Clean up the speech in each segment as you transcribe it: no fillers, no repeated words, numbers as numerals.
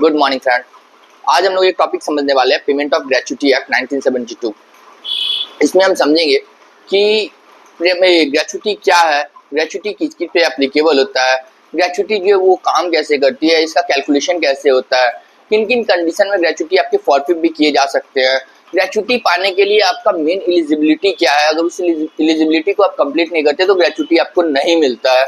Good morning friend. आज हम लोग एक टॉपिक समझने वाले हैं, पेमेंट ऑफ ग्रेच्युटी एक्ट 1972। इसमें हम समझेंगे कि ग्रेच्युटी क्या है, ग्रेच्युटी किस किस पे एप्लीकेबल होता है, ग्रेच्युटी जो है वो काम कैसे करती है, इसका कैलकुलेशन कैसे होता है, किन किन कंडीशन में ग्रेच्युटी आपके फॉरफिट भी किए जा सकते हैं, ग्रेच्युटी पाने के लिए आपका मेन एलिजिबिलिटी क्या है, अगर उस एलिजिबिलिटी को आप कंप्लीट नहीं करते तो ग्रेच्युटी आपको नहीं मिलता है।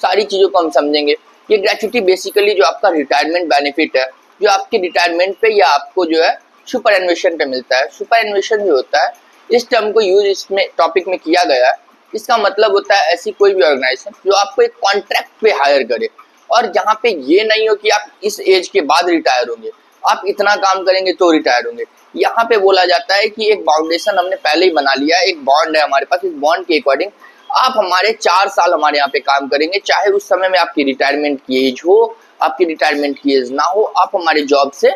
सारी चीज़ों को हम समझेंगे। ये ग्रेच्युटी बेसिकली जो आपका रिटायरमेंट बेनिफिट है, जो आपके रिटायरमेंट पे या आपको जो है सुपर एन्वेशन पे मिलता है। सुपर एन्वेशन जो होता है, इस टर्म को यूज इसमें टॉपिक में किया गया है। इसका मतलब होता है ऐसी कोई भी ऑर्गेनाइजेशन जो आपको एक कॉन्ट्रैक्ट पे हायर करे और जहाँ पे ये नहीं हो कि आप इस एज के बाद रिटायर होंगे, आप इतना काम करेंगे तो रिटायर होंगे। यहाँ पे बोला जाता है कि एक बाउंडेशन हमने पहले ही बना लिया, एक बॉन्ड है हमारे पास, इस बॉन्ड के अकॉर्डिंग आप हमारे 4 साल हमारे यहाँ पे काम करेंगे, चाहे उस समय में आपकी रिटायरमेंट की एज हो, आपकी रिटायरमेंट की एज ना हो, आप हमारे जॉब से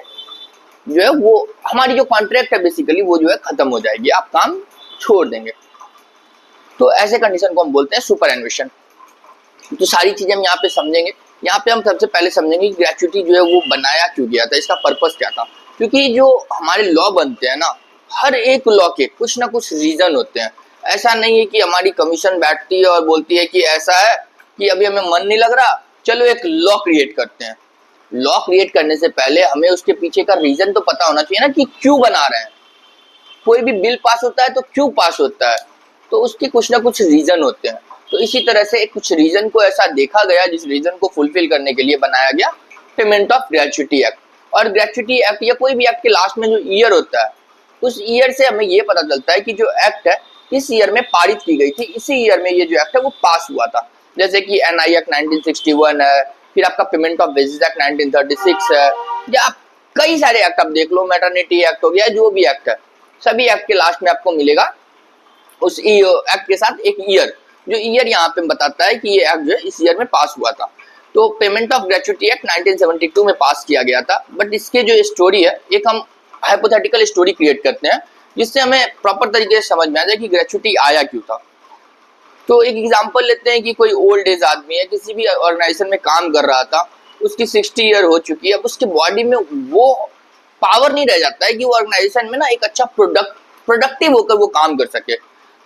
जो है वो हमारी जो कॉन्ट्रैक्ट है बेसिकली वो जो है खत्म हो जाएगी, आप काम छोड़ देंगे। तो ऐसे कंडीशन को हम बोलते हैं सुपर एन्वेशन। तो सारी चीजें हम यहाँ पे समझेंगे। यहाँ पे हम सबसे पहले समझेंगे कि ग्रेच्युटी जो है वो बनाया क्यों गया था, इसका पर्पस क्या था। क्योंकि जो हमारे लॉ बनते हैं ना, हर एक लॉ के कुछ ना कुछ रीजन होते हैं। ऐसा नहीं है कि हमारी कमीशन बैठती है और बोलती है कि ऐसा है कि अभी हमें मन नहीं लग रहा, चलो एक लॉ क्रिएट करते हैं। लॉ क्रिएट करने से पहले हमें उसके पीछे का रीजन तो पता होना चाहिए ना कि क्यों बना रहे हैं। कोई भी बिल पास होता है तो क्यों पास होता है, तो उसके कुछ ना कुछ रीजन होते हैं। तो इसी तरह से कुछ रीजन को ऐसा देखा गया जिस रीजन को फुलफिल करने के लिए बनाया गया पेमेंट ऑफ ग्रेच्युटी एक्ट। और ग्रेच्युटी एक्ट या कोई भी एक्ट के लास्ट में जो ईयर होता है, उस ईयर से हमें ये पता चलता है कि जो एक्ट है इस ईयर में पारित की गई थी, इसी ईयर में ये जो एक्ट है वो पास हुआ था। जैसे कि एनआई एक्ट 1961 है, फिर आपका पेमेंट ऑफ वेजेस एक्ट 1936 है, या आप कई सारे एक्ट आप देख लो, मैटरनिटी एक्ट हो गया, जो भी एक्ट है, सभी एक्ट के लास्ट में आपको मिलेगा उस एक्ट के साथ एक ईयर, जो ईयर यहाँ पे बताता है कि ये एक्ट जो है इस ईयर में पास हुआ था। तो पेमेंट ऑफ ग्रेच्युटी एक्ट 1972 में पास किया गया था। बट इसके जो स्टोरी है, एक हम हाइपोथेटिकल स्टोरी क्रिएट करते हैं जिससे हमें प्रॉपर तरीके से समझ में आ जाए कि ग्रेच्युटी आया क्यों था। तो एक एग्जांपल लेते हैं कि कोई ओल्ड एज आदमी है, किसी भी ऑर्गेनाइजेशन में काम कर रहा था, उसकी 60 ईयर हो चुकी है, अब उसके बॉडी में वो पावर नहीं रह जाता है कि वो ऑर्गेनाइजेशन में ना एक अच्छा प्रोडक्टिव होकर वो काम कर सके।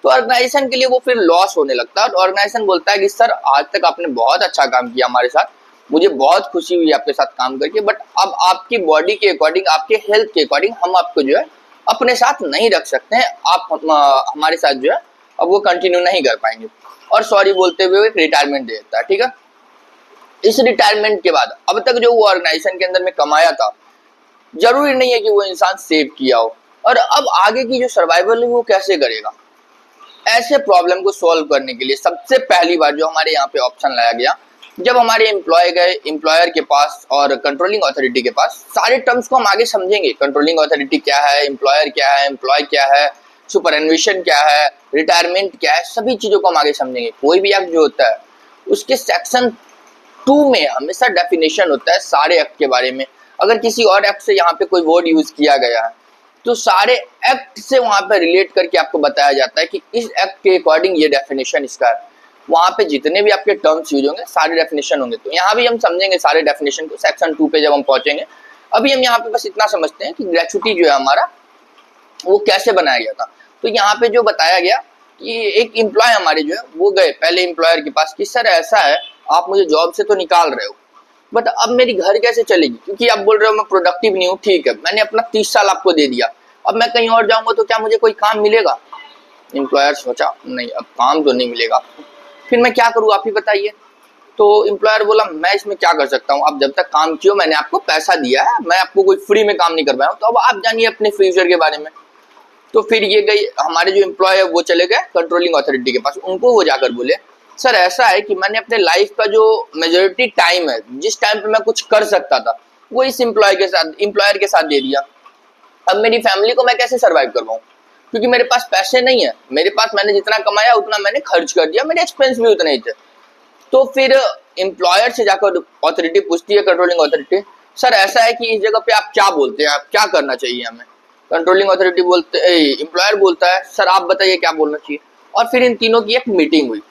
तो ऑर्गेनाइजेशन के लिए वो फिर लॉस होने लगता है और ऑर्गेनाइजेशन बोलता है कि सर आज तक आपने बहुत अच्छा काम किया हमारे साथ, मुझे बहुत खुशी हुई आपके साथ काम करके, बट अब आपकी बॉडी के अकॉर्डिंग, आपके हेल्थ के अकॉर्डिंग हम आपको जो है अपने साथ नहीं रख सकते हैं, आप हमारे साथ जो है अब वो कंटिन्यू नहीं कर पाएंगे। और सॉरी बोलते हुए एक रिटायरमेंट दे देता है। ठीक है, इस रिटायरमेंट के बाद अब तक जो वो ऑर्गेनाइजेशन के अंदर में कमाया था, जरूरी नहीं है कि वो इंसान सेव किया हो, और अब आगे की जो सर्वाइवल है वो कैसे करेगा। ऐसे प्रॉब्लम को सॉल्व करने के लिए सबसे पहली बार जो हमारे यहाँ पे ऑप्शन लाया गया, जब हमारे एम्प्लॉय गए एम्प्लॉयर के पास और कंट्रोलिंग अथॉरिटी के पास, सारे टर्म्स को हम आगे समझेंगे। कंट्रोलिंग अथॉरिटी क्या है, एम्प्लॉयर क्या है, एम्प्लॉय क्या है, सुपर एन्वेशन क्या है, रिटायरमेंट क्या है, सभी चीजों को हम आगे समझेंगे। कोई भी एक्ट जो होता है उसके सेक्शन 2 में हमेशा डेफिनेशन होता है सारे एक्ट के बारे में। अगर किसी और एक्ट से यहाँ पे कोई वर्ड यूज किया गया है तो सारे एक्ट से वहां पे रिलेट करके आपको बताया जाता है कि इस एक्ट के अकॉर्डिंग ये डेफिनेशन इसका है। वहां पे जितने भी आपके टर्म्स यूज होंगे सारे डेफिनेशन होंगे। तो यहाँ भी हम समझेंगे सारे डेफिनेशन को सेक्शन 2 पे जब हम पहुंचेंगे। अभी हम यहाँ पे बस इतना समझते हैं कि ग्रेच्युटी जो है हमारा वो कैसे बनाया गया था। तो यहाँ पे जो बताया गया कि एक एम्प्लॉय हमारे जो है वो गए पहले एम्प्लॉयर के पास कि सर ऐसा है, आप मुझे जॉब से तो निकाल रहे हो, बट अब मेरी घर कैसे चलेगी, क्योंकि आप बोल रहे हो मैं प्रोडक्टिव नहीं हूँ। ठीक है, मैंने अपना 30 साल आपको दे दिया, अब मैं कहीं और जाऊंगा तो क्या मुझे कोई काम मिलेगा। एम्प्लॉयर सोचा नहीं, अब काम तो नहीं मिलेगा, फिर मैं क्या करूँ आप ही बताइए। तो एम्प्लॉयर बोला मैं इसमें क्या कर सकता हूँ, आप जब तक काम किए, मैंने आपको पैसा दिया है, मैं आपको कोई फ्री में काम नहीं कर पाया हूँ, तो अब आप जानिए अपने फ्यूचर के बारे में। तो फिर ये गई हमारे जो एम्प्लॉय है वो चले गए कंट्रोलिंग अथॉरिटी के पास, उनको वो जाकर बोले सर ऐसा है कि मैंने अपने लाइफ का जो मेजोरिटी टाइम है, जिस टाइम पे मैं कुछ कर सकता था, वो इस एम्प्लॉयर के साथ दे दिया। अब मेरी फैमिली को मैं कैसे सर्वाइव करवाऊँ, क्योंकि मेरे पास पैसे नहीं है, मेरे पास मैंने जितना कमाया उतना मैंने खर्च कर दिया, मेरे एक्सपेंस भी उतने ही थे। तो फिर एम्प्लॉयर से जाकर अथॉरिटी पूछती है, कंट्रोलिंग अथॉरिटी, सर ऐसा है कि इस जगह पे आप क्या बोलते हैं, आप क्या करना चाहिए हमें। कंट्रोलिंग अथॉरिटी एम्प्लॉयर बोलता है सर आप बताइए क्या बोलना चाहिए। और फिर इन तीनों की एक मीटिंग हुई।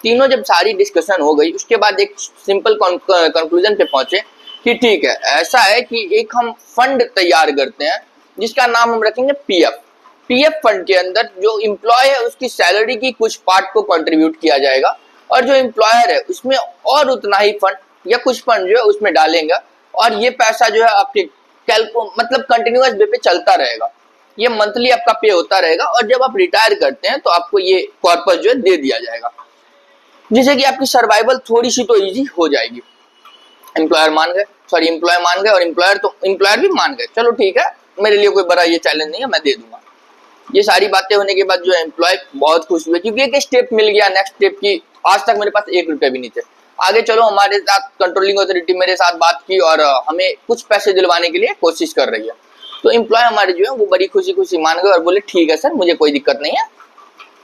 तीनों जब सारी डिस्कशन हो गई उसके बाद एक सिंपल कंक्लूजन पे पहुंचे कि ठीक है, ऐसा है कि एक हम फंड तैयार करते हैं जिसका नाम हम रखेंगे पीएफ। पीएफ फंड के अंदर जो एम्प्लॉय है उसकी सैलरी की कुछ पार्ट को कंट्रीब्यूट किया जाएगा और जो एम्प्लॉयर है उसमें और उतना ही फंड या कुछ फंड जो है उसमें डालेंगे और ये पैसा जो है आपके मतलब कंटिन्यूअस बे पे चलता रहेगा। ये मंथली आपका पे होता रहेगा और जब आप रिटायर करते हैं तो आपको ये कॉर्पस जो है दे दिया जाएगा, जिससे कि आपकी सर्वाइवल थोड़ी सी तो इजी हो जाएगी। एम्प्लॉय मान गए और एम्प्लॉयर भी मान गए, चलो ठीक है, मेरे लिए कोई बड़ा ये चैलेंज नहीं है, मैं दे दूंगा। ये सारी बातें होने के बाद जो एम्प्लॉय बहुत खुश हुए क्योंकि एक स्टेप मिल गया नेक्स्ट स्टेप की। आज तक मेरे पास 1 रुपया भी नहीं थे। आगे चलो हमारे साथ कंट्रोलिंग अथॉरिटी मेरे साथ बात की और हमें कुछ पैसे दिलवाने के लिए कोशिश कर रही है। तो एम्प्लॉय हमारे जो है वो बड़ी खुशी खुशी मान गए और बोले ठीक है सर, मुझे कोई दिक्कत नहीं है,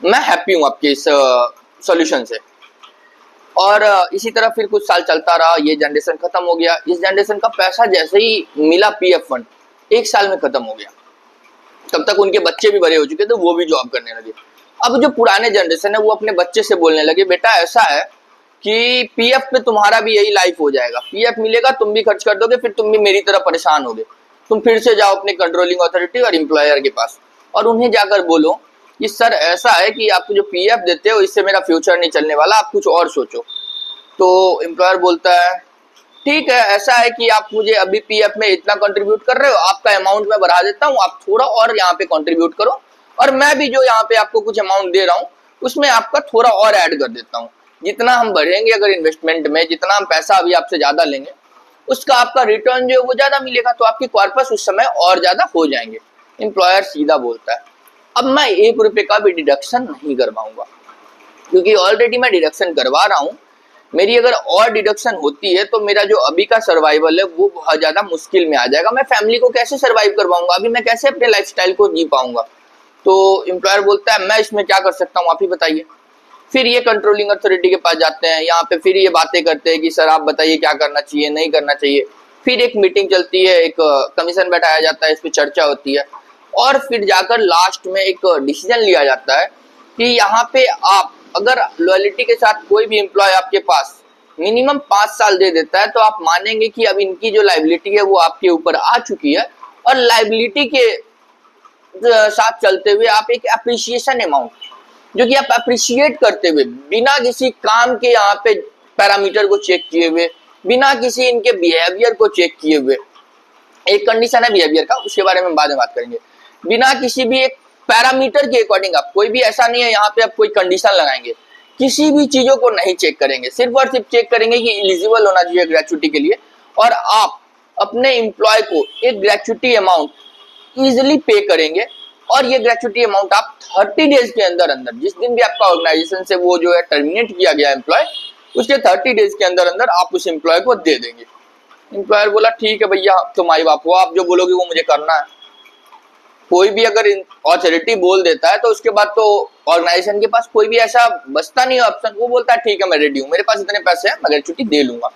मैं हैप्पी हूँ आपके इस सोल्यूशन से। और इसी तरह फिर कुछ साल चलता रहा, ये जनरेशन खत्म हो गया। इस जनरेशन का पैसा जैसे ही मिला पीएफ फंड 1 साल में खत्म हो गया। तब तक उनके बच्चे भी बड़े हो चुके थे, वो भी जॉब करने लगे। अब जो पुराने जनरेशन है वो अपने बच्चे से बोलने लगे, बेटा ऐसा है कि पीएफ पे तुम्हारा भी यही लाइफ हो जाएगा, पीएफ मिलेगा तुम भी खर्च कर दोगे, फिर तुम भी मेरी तरह परेशान होगे। तुम फिर से जाओ अपने कंट्रोलिंग अथॉरिटी और एम्प्लॉयर के पास और उन्हें जाकर बोलो कि सर ऐसा है कि आपको जो पीएफ देते हो इससे मेरा फ्यूचर नहीं चलने वाला, आप कुछ और सोचो। तो एम्प्लॉयर बोलता है ठीक है, ऐसा है कि आप मुझे अभी पीएफ में इतना कंट्रीब्यूट कर रहे हो, आपका अमाउंट मैं बढ़ा देता हूँ, आप थोड़ा और यहाँ पे कंट्रीब्यूट करो और मैं भी जो यहाँ पे आपको कुछ अमाउंट दे रहा हूँ उसमें आपका थोड़ा और ऐड कर देता हूँ। जितना हम बढ़ेंगे अगर इन्वेस्टमेंट में, जितना हम पैसा अभी आपसे ज्यादा लेंगे उसका आपका रिटर्न जो है वो ज्यादा मिलेगा, तो आपके कॉर्पस उस समय और ज्यादा हो जाएंगे। एम्प्लॉयर सीधा बोलता है अब मैं 1 रुपए का भी डिडक्शन नहीं करवाऊंगा क्योंकि ऑलरेडी मैं डिडक्शन करवा रहा हूँ। मेरी अगर और डिडक्शन होती है तो मेरा जो अभी का सर्वाइवल है वो बहुत ज्यादा मुश्किल में आ जाएगा। मैं फैमिली को कैसे सर्वाइव करवाऊंगा, अभी मैं कैसे अपने लाइफस्टाइल को जी पाऊंगा। तो एम्प्लॉयर बोलता है मैं इसमें क्या कर सकता हूँ, आप ही बताइए। फिर ये कंट्रोलिंग अथॉरिटी के पास जाते हैं, यहाँ पे फिर ये बातें करते हैं कि सर आप बताइए क्या करना चाहिए नहीं करना चाहिए। फिर एक मीटिंग चलती है, एक कमीशन बैठाया जाता है, इस पर चर्चा होती है और फिर जाकर लास्ट में एक डिसीजन लिया जाता है कि यहाँ पे आप अगर लॉयलिटी के साथ कोई भी एम्प्लॉय आपके पास मिनिमम 5 साल दे देता है तो आप मानेंगे कि अब इनकी जो लाइबिलिटी है वो आपके ऊपर आ चुकी है और लाइबिलिटी के साथ चलते हुए आप एक अप्रिसिएशन अमाउंट जो कि आप अप्रिशिएट करते हुए बिना किसी काम के यहाँ पे पैरामीटर को चेक किए हुए, बिना किसी इनके बिहेवियर को चेक किए हुए, एक कंडीशन है बिहेवियर का उसके बारे में बाद में बात करेंगे, बिना किसी भी एक पैरामीटर के अकॉर्डिंग आप कोई भी ऐसा नहीं है यहाँ पे आप कोई कंडीशन लगाएंगे, किसी भी चीजों को नहीं चेक करेंगे, सिर्फ और सिर्फ चेक करेंगे कि एलिजिबल होना चाहिए ग्रेचुटी के लिए और आप अपने एम्प्लॉय को एक ग्रेचुटी अमाउंट इजिली पे करेंगे और ये ग्रेचुटी अमाउंट आप 30 डेज के अंदर अंदर, जिस दिन भी आपका ऑर्गेनाइजेशन से वो जो है टर्मिनेट किया गया एम्प्लॉय, उसके 30 डेज के अंदर अंदर आप उस एम्प्लॉय को दे देंगे। एम्प्लॉयर बोला ठीक है भैया, तो माई बाप हो, आप जो बोलोगे वो मुझे करना है। कोई भी अगर अथॉरिटी बोल देता है तो उसके बाद तो ऑर्गेनाइजेशन के पास कोई भी ऐसा बचता नहीं है ऑप्शन, वो बोलता है ठीक है मैं रेडी हूँ, मेरे पास इतने पैसे हैं, मैं ग्रेचुटी दे लूंगा।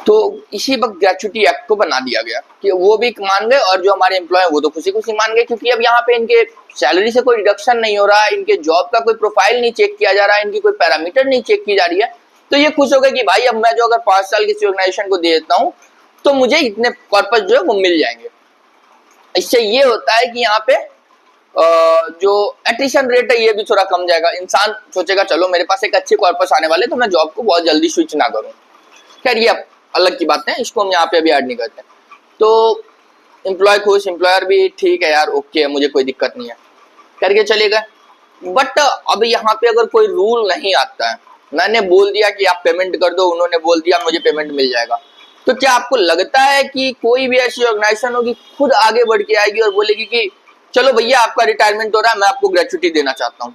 तो इसी वक्त ग्रेचुटी एक्ट को बना दिया गया कि वो भी मान गए और जो हमारे एम्प्लॉय वो तो खुशी खुशी मान गए क्योंकि अब यहाँ पे इनके सैलरी से कोई रिडक्शन नहीं हो रहा है, इनके जॉब का कोई प्रोफाइल नहीं चेक किया जा रहा है, इनकी कोई पैरामीटर नहीं चेक की जा रही है। तो ये खुश हो गए कि भाई अब मैं जो अगर 5 साल किसी ऑर्गेनाइजेशन को दे देता हूँ तो मुझे इतने कॉर्पस जो है वो मिल जाएंगे। इससे ये होता है कि यहाँ पे जो एट्रिशन रेट है ये भी थोड़ा कम जाएगा। इंसान सोचेगा चलो मेरे पास एक अच्छे कॉर्पस आने वाले तो मैं जॉब को बहुत जल्दी स्विच ना करूँ। खैर ये अलग की बात है, इसको हम यहाँ पे अभी ऐड नहीं करते। तो एम्प्लॉय खुश, एम्प्लॉयर भी ठीक है यार ओके है, मुझे कोई दिक्कत नहीं है करके चले गए। बट अब यहाँ पे अगर कोई रूल नहीं आता है, मैंने बोल दिया कि आप पेमेंट कर दो, उन्होंने बोल दिया मुझे पेमेंट मिल जाएगा, तो क्या आपको लगता है कि कोई भी ऐसी ऑर्गेनाइजेशन होगी खुद आगे बढ़ के आएगी और बोलेगी कि चलो भैया आपका रिटायरमेंट हो रहा है, मैं आपको ग्रेचुटी देना चाहता हूँ?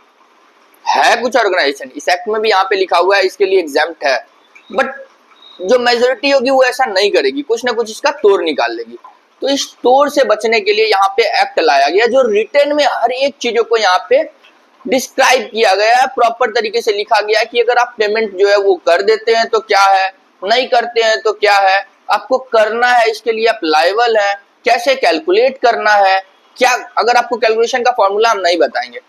है कुछ ऑर्गेनाइजेशन, इस एक्ट में भी यहाँ पे लिखा हुआ है इसके लिए एग्जाम्प्ट है, बट जो मेजोरिटी होगी वो ऐसा नहीं करेगी, कुछ ना कुछ इसका तोड़ निकाल लेगी। तो इस तोड़ से बचने के लिए यहाँ पे एक्ट लाया गया जो रिटर्न में हर एक चीजों को यहाँ पे डिस्क्राइब किया गया है, प्रॉपर तरीके से लिखा गया है कि अगर आप पेमेंट जो है वो कर देते हैं तो क्या है, नहीं करते हैं तो क्या है, आपको करना है इसके लिए आप लायबल है, कैसे कैलकुलेट करना है, क्या अगर आपको कैलकुलेशन का फॉर्मूला हम नहीं बताएंगे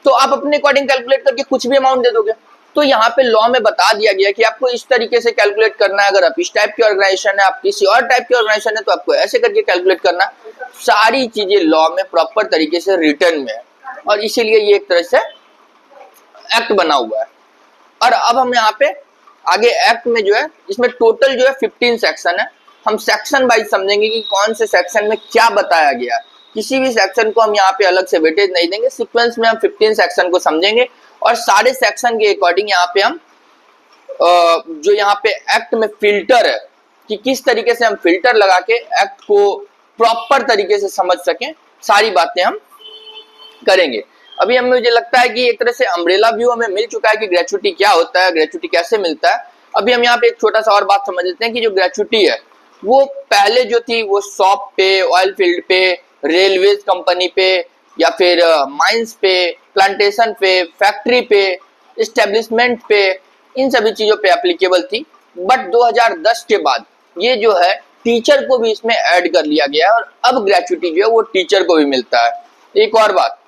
तो आप अपने अकॉर्डिंग कैलकुलेट करके कुछ भी अमाउंट दे दोगे। तो यहाँ पे लॉ में बता दिया गया कि आपको इस तरीके से कैलकुलेट करना है। अगर आप इस टाइप की ऑर्गेनाइजेशन है, आप किसी और टाइप की ऑर्गेनाइजेशन है, तो आपको ऐसे करके कैलकुलेट करना। सारी चीजें लॉ में प्रॉपर तरीके से रिटर्न में है और इसीलिए ये एक तरह से एक्ट बना हुआ है। और अब हम यहाँ पे आगे एक्ट में जो है, इसमें टोटल जो है 15 सेक्शन है। हम सेक्शन वाइज समझेंगे कि कौन से सेक्शन में क्या बताया गया है। किसी भी सेक्शन को हम यहाँ पे अलग से वेटेज नहीं देंगे, सीक्वेंस में हम 15 सेक्शन को समझेंगे और सारे सेक्शन के अकॉर्डिंग यहाँ पे हम जो यहाँ पे एक्ट में फिल्टर है कि किस तरीके से हम फिल्टर लगा के एक्ट को प्रॉपर तरीके से समझ सकें, सारी बातें हम करेंगे। अभी हमें मुझे लगता है कि एक तरह से अम्ब्रेला व्यू हमें मिल चुका है कि ग्रेचुटी क्या होता है, ग्रेचुटी कैसे मिलता है। अभी हम यहाँ पे एक छोटा सा और बात समझ लेते हैं कि जो ग्रेचुटी है वो पहले जो थी वो शॉप पे, ऑयल फील्ड पे, रेलवेज कंपनी पे या फिर माइंस पे, प्लांटेशन पे, फैक्ट्री पे, एस्टेब्लिशमेंट पे, इन सभी चीजों पे एप्लीकेबल थी। बट 2010 के बाद ये जो है टीचर को भी इसमें ऐड कर लिया गया है और अब ग्रेचुटी जो है वो टीचर को भी मिलता है। एक और बात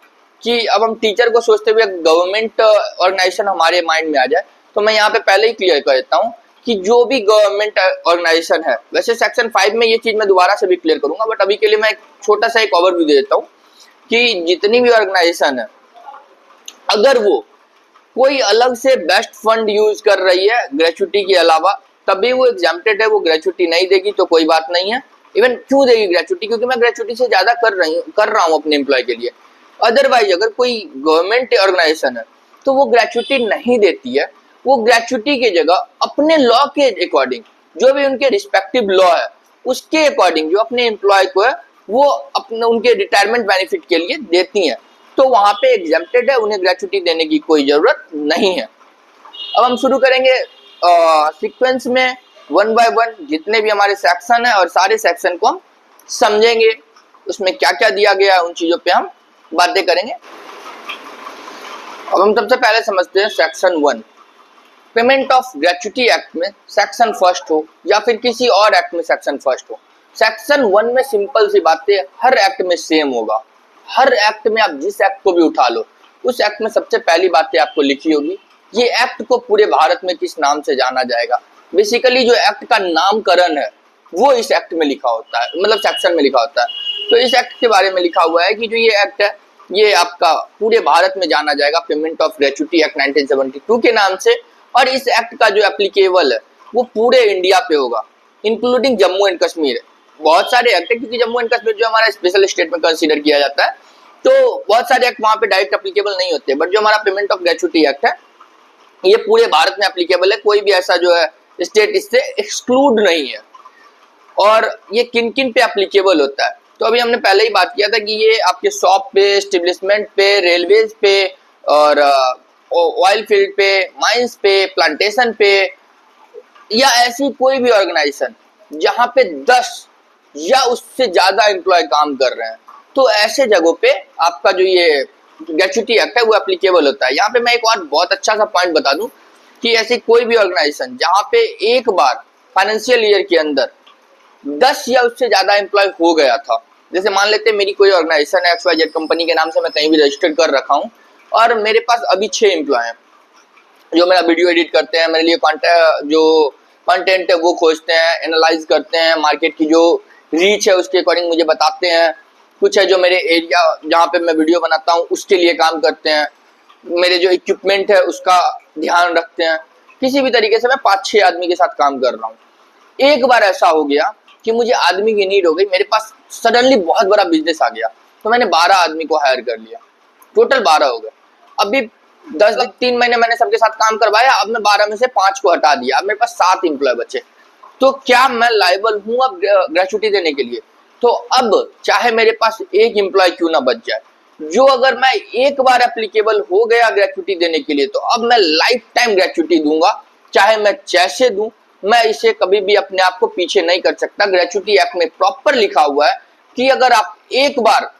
कि अब हम टीचर को सोचते हुए गवर्नमेंट ऑर्गेनाइजेशन हमारे माइंड में आ जाए, तो मैं यहाँ पे पहले ही क्लियर कर देता हूँ कि जो भी गवर्नमेंट ऑर्गेनाइजेशन है, वैसे सेक्शन 5 में ये चीज मैं दोबारा से भी क्लियर करूंगा, बट अभी के लिए मैं एक छोटा सा एक ओवरव्यू दे देता हूँ कि जितनी भी ऑर्गेनाइजेशन है, अगर वो कोई अलग से बेस्ट फंड यूज कर रही है ग्रेचुटी के अलावा, तभी वो एग्जाम्प्टेड है, वो ग्रेचुटी नहीं देगी तो कोई बात नहीं है। इवन क्यों देगी ग्रेचुटी? क्योंकि मैं ग्रेचुटी से ज्यादा कर रहा हूँ अपने एम्प्लॉय के लिए। अदरवाइज अगर कोई गवर्नमेंट ऑर्गेनाइजेशन है तो वो ग्रेचुटी नहीं देती है, वो ग्रेचुटी की जगह अपने लॉ के अकॉर्डिंग, जो भी उनके रिस्पेक्टिव लॉ है उसके अकॉर्डिंग जो अपने एम्प्लॉय को है वो अपने उनके रिटायरमेंट बेनिफिट के लिए देती हैं, तो वहां पे एग्जेम्प्टेड है, उन्हें ग्रेचुटी देने की कोई जरूरत नहीं है। अब हम शुरू करेंगे सीक्वेंस में, वन बाय वन जितने भी हमारे सेक्शन है और सारे सेक्शन को हम समझेंगे, उसमें क्या क्या दिया गया है उन चीजों पे हम बातें करेंगे। अब हम सबसे पहले समझते हैं section 1। Payment of gratuity act में सेक्शन फर्स्ट हो या फिर किसी और एक्ट में सेक्शन फर्स्ट हो, सेक्शन 1 में सिंपल सी बातें हर एक्ट में सेम होगा। हर एक्ट में आप जिस एक्ट को भी उठा लो, उस एक्ट में सबसे पहली बातें आपको लिखी होगी ये एक्ट को पूरे भारत में किस नाम से जाना जाएगा। बेसिकली जो एक्ट का नामकरण है वो इस एक्ट में लिखा होता है, मतलब सेक्शन में लिखा होता है। तो इस एक्ट के बारे में लिखा हुआ है कि जो ये एक्ट है ये आपका पूरे भारत में जाना जाएगा पेमेंट ऑफ ग्रेचुटी एक्ट 1972 के नाम से, और इस एक्ट का जो एप्लीकेबल है वो पूरे इंडिया पे होगा, इंक्लूडिंग जम्मू एंड कश्मीर। बहुत सारे एक्ट है क्योंकि जम्मू एंड कश्मीर जो हमारा स्पेशल स्टेट में कंसीडर किया जाता है, तो बहुत सारे एक्ट वहां पे डायरेक्ट एप्लीकेबल नहीं होते, बट जो हमारा पेमेंट ऑफ ग्रेचुटी एक्ट है ये पूरे भारत में एप्लीकेबल है। कोई भी ऐसा जो है स्टेट इससे एक्सक्लूड नहीं है। और ये किन किन पे एप्लीकेबल होता है, तो अभी हमने पहले ही बात किया था कि ये आपके शॉप पे, एस्टेब्लिशमेंट पे, रेलवेज पे और ऑयल फील्ड पे, माइंस पे, प्लांटेशन पे, या ऐसी कोई भी ऑर्गेनाइजेशन जहां पे 10 या उससे ज्यादा एम्प्लॉय काम कर रहे हैं, तो ऐसे जगहों पे आपका जो ये ग्रेचुटी एक्ट है वो एप्लीकेबल होता है। यहाँ पे मैं एक और बहुत अच्छा सा पॉइंट बता दूं कि ऐसी कोई भी ऑर्गेनाइजेशन जहां पे एक बार फाइनेंशियल ईयर के अंदर 10 या उससे ज्यादा एम्प्लॉय हो गया था, जैसे मान लेते हैं मेरी कोई ऑर्गेनाइजेशन है XYZ कंपनी के नाम से मैं कहीं भी रजिस्टर कर रखा हूँ और मेरे पास अभी 6 एम्प्लॉय हैं जो मेरा वीडियो एडिट करते हैं, मेरे लिए जो कंटेंट है वो खोजते हैं, एनालाइज करते हैं, मार्केट की जो रीच है उसके अकॉर्डिंग मुझे बताते हैं। कुछ है जो मेरे एरिया जहाँ पे मैं वीडियो बनाता हूँ उसके लिए काम करते हैं, मेरे जो इक्विपमेंट है उसका ध्यान रखते हैं। किसी भी तरीके से मैं 5-6 आदमी के साथ काम कर रहा हूँ। एक बार ऐसा हो गया कि मुझे आदमी की नीड हो गई, मेरे पास सडनली बहुत बड़ा बिजनेस आ गया, तो मैंने 12 आदमी को हायर कर लिया, टोटल 12 हो गए। अभी 10 दिन 3 महीने मैंने सबके साथ काम करवाया, अब मैं 12 में से 5 को हटा दिया, अब मेरे पास 7 एम्प्लॉय बचे। तो क्या मैं लायबल हूँ अब ग्रेचुटी देने के लिए? तो अब चाहे मेरे पास एक एम्प्लॉय क्यों ना बच जाए, जो अगर मैं एक बार एप्लीकेबल हो गया ग्रेचुटी देने के लिए, तो अब मैं लाइफ टाइम ग्रेचुटी दूंगा, चाहे मैं जैसे दूं, मैं इसे कभी भी अपने आप को पीछे नहीं कर सकता। ग्रेचुटी एक्ट में प्रॉपर लिखा हुआ है कि अगर आप एक बार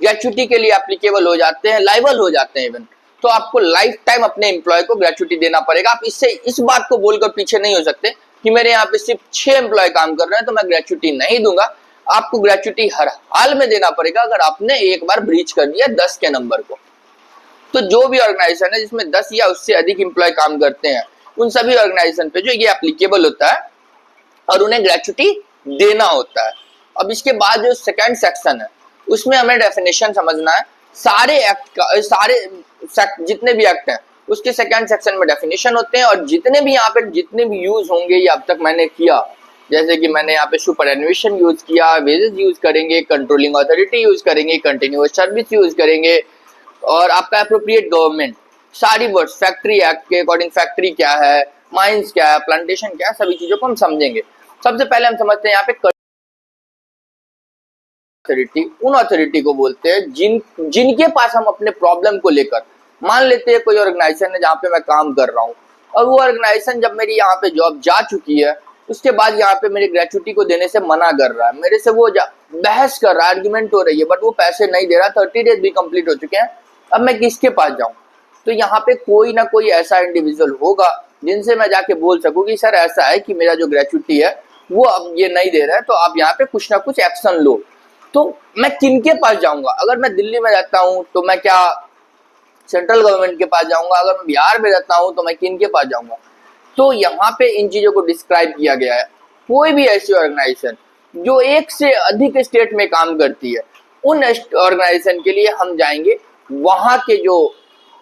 ग्रेचुटी के लिए एप्लीकेबल हो जाते हैं, लायबल हो जाते हैं इवन, तो आपको लाइफ टाइम अपने एम्प्लॉय को ग्रेचुटी देना पड़ेगा। आप इससे इस बात को बोलकर पीछे नहीं हो सकते कि मेरे यहाँ पे सिर्फ 6 एम्प्लॉय काम कर रहे हैं तो मैं ग्रेचुटी नहीं दूंगा। आपको ग्रेचुटी हर हाल में देना पड़ेगा अगर आपने एक बार ब्रीच कर दिया 10 के नंबर को। तो जो भी ऑर्गेनाइजेशन है जिसमें 10 या उससे अधिक एम्प्लॉय काम करते हैं, उन सभी ऑर्गेनाइजेशन पे जो ये एप्लीकेबल होता है और उन्हें ग्रेचुटी देना होता है। अब इसके बाद जो सेकंड सेक्शन है उसमें हमें डेफिनेशन समझना है। सारे एक्ट का जितने भी एक्ट हैं उसके सेकंड सेक्शन में डेफिनेशन होते हैं, और जितने भी यहाँ पे जितने भी यूज होंगे ये अब तक मैंने किया, जैसे कि मैंने यहाँ पे सुपर एनुएशन यूज किया, वेजेस यूज करेंगे, कंट्रोलिंग अथॉरिटी यूज करेंगे, कंटिन्यूअस सर्विस यूज करेंगे, और आपका एप्रोप्रिएट गवर्नमेंट, सारी वर्ड्स, फैक्ट्री एक्ट के अकॉर्डिंग फैक्ट्री क्या है, माइंस क्या है, प्लांटेशन क्या है, सभी चीजों को हम समझेंगे। सबसे पहले हम समझते हैं यहाँ पे अथॉरिटी। उन अथॉरिटी को बोलते हैं जिनके पास हम अपने प्रॉब्लम को लेकर, मान लेते हैं कोई ऑर्गेनाइजेशन है जहाँ पे मैं काम कर रहा हूँ, और वो ऑर्गेनाइजेशन जब मेरी यहाँ पे जॉब जा चुकी है उसके बाद यहाँ पे मेरी ग्रेचुटी को देने से मना कर रहा है, मेरे से वो बहस कर रहा है, आर्ग्यूमेंट हो रही है, बट वो पैसे नहीं दे रहा, 30 डेज भी कंप्लीट हो चुके हैं, अब मैं किसके पास जाऊँ? तो यहाँ पे कोई ना कोई ऐसा इंडिविजुअल होगा जिनसे मैं जाके बोल सकूँ कि सर ऐसा है कि मेरा जो ग्रेचुटी है वो अब ये नहीं दे रहा है, तो आप यहाँ पे कुछ ना कुछ एक्शन लो। तो मैं किनके पास जाऊंगा? अगर मैं दिल्ली में रहता हूँ तो मैं क्या सेंट्रल गवर्नमेंट के पास जाऊंगा? अगर मैं बिहार में रहता हूँ तो मैं किन के पास जाऊंगा? तो यहाँ पे इन चीजों को डिस्क्राइब किया गया है। कोई भी ऐसी ऑर्गेनाइजेशन जो एक से अधिक स्टेट में काम करती है, उन ऑर्गेनाइजेशन के लिए हम जाएंगे वहां के जो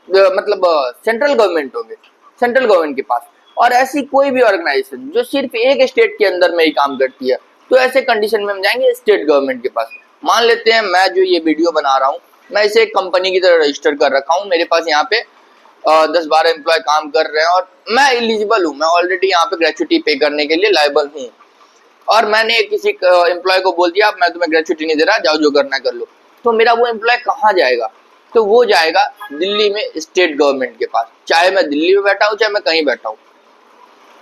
मतलब सेंट्रल गवर्नमेंट होंगे, सेंट्रल गवर्नमेंट के पास। और ऐसी कोई भी ऑर्गेनाइजेशन जो सिर्फ एक स्टेट के अंदर में ही काम करती है, तो ऐसे कंडीशन में हम जाएंगे स्टेट गवर्नमेंट के पास। मान लेते हैं मैं जो ये वीडियो बना रहा हूँ मैं इसे एक कंपनी की तरह रजिस्टर कर रखा हूँ, मेरे पास यहाँ पे 10-12 एम्प्लॉय काम कर रहे हैं और मैं एलिजिबल हूँ, मैं ऑलरेडी यहाँ पे ग्रेचुटी पे करने के लिए लायबल हूँ, और मैंने किसी एम्प्लॉय को बोल दिया मैं तुम्हें ग्रेचुटी नहीं दे रहा, जाओ जो करना कर लो। तो मेरा वो एम्प्लॉय कहाँ जाएगा? तो वो जाएगा दिल्ली में स्टेट गवर्नमेंट के पास, चाहे मैं दिल्ली में बैठा हूँ चाहे मैं कहीं बैठा हूँ।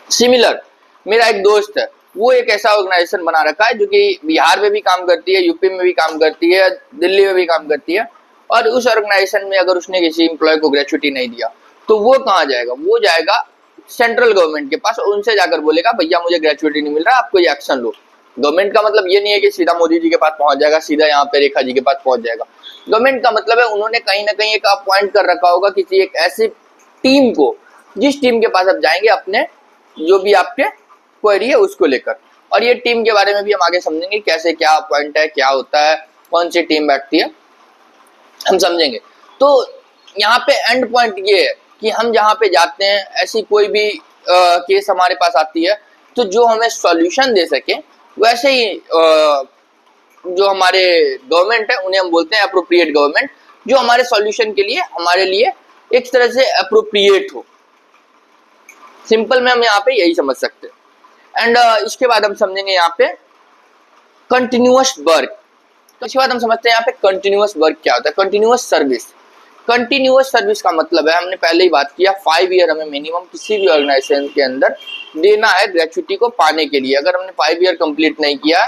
सिमिलर मेरा एक दोस्त है, वो एक ऐसा ऑर्गेनाइजेशन बना रखा है जो कि बिहार में भी काम करती है, यूपी में भी काम करती है, दिल्ली में भी काम करती है, और उस ऑर्गेनाइजेशन में अगर उसने किसी एम्प्लॉय को ग्रेचुटी नहीं दिया तो वो कहाँ जाएगा? वो जाएगा सेंट्रल गवर्नमेंट के पास, और उनसे जाकर बोलेगा भैया मुझे ग्रेचुटी नहीं मिल रहा, आप कोई एक्शन लो। गवर्नमेंट का मतलब ये नहीं है कि सीधा मोदी जी के पास पहुंच जाएगा, सीधा यहाँ पे रेखा जी के पास पहुंच जाएगा। गवर्नमेंट का मतलब है उन्होंने कहीं ना कहीं एक अपॉइंट कर रखा होगा किसी एक ऐसी टीम को, जिस टीम के पास आप जाएंगे अपने जो भी आपके क्वेरी है उसको लेकर। और ये टीम के बारे में भी हम आगे समझेंगे, कैसे क्या पॉइंट है, क्या होता है, कौन सी टीम बैठती है, हम समझेंगे। तो यहाँ पे एंड पॉइंट ये है कि हम जहाँ पे जाते हैं ऐसी कोई भी केस हमारे पास आती है तो जो हमें सॉल्यूशन दे सके, वैसे ही जो हमारे गवर्नमेंट है उन्हें हम बोलते हैं अप्रोप्रिएट गवर्नमेंट, जो हमारे सॉल्यूशन के लिए हमारे लिए एक तरह से अप्रोप्रिएट हो। सिंपल में हम यहाँ पे यही समझ सकते हैं। एंड इसके बाद हम समझेंगे यहाँ पे कंटिन्यूअस वर्क। तो इसके बाद हम समझते हैं यहाँ पे कंटिन्यूअस वर्क क्या होता है, कंटिन्यूअस सर्विस। कंटिन्यूअस सर्विस का मतलब है, हमने पहले ही बात किया, 5 ईयर हमें मिनिमम किसी भी ऑर्गेनाइजेशन के अंदर देना है ग्रेचुटी को पाने के लिए। अगर हमने 5 ईयर कंप्लीट नहीं किया,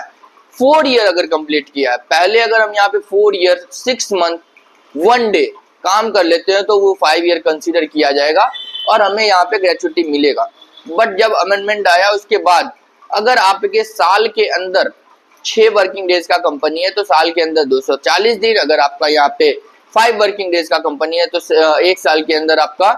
4 ईयर अगर कंप्लीट किया है, पहले अगर हम यहाँ पे 4 ईयर 6 मंथ 1 डे काम कर लेते हैं तो वो 5 ईयर कंसिडर किया जाएगा और हमें यहाँ पे ग्रेचुटी मिलेगा। बट जब अमेंडमेंट आया उसके बाद अगर आपके साल के अंदर 6 वर्किंग डेज का कंपनी है तो साल के अंदर 240 दिन, अगर आपका यहाँ पे 5 वर्किंग डेज का कंपनी है तो एक साल के अंदर आपका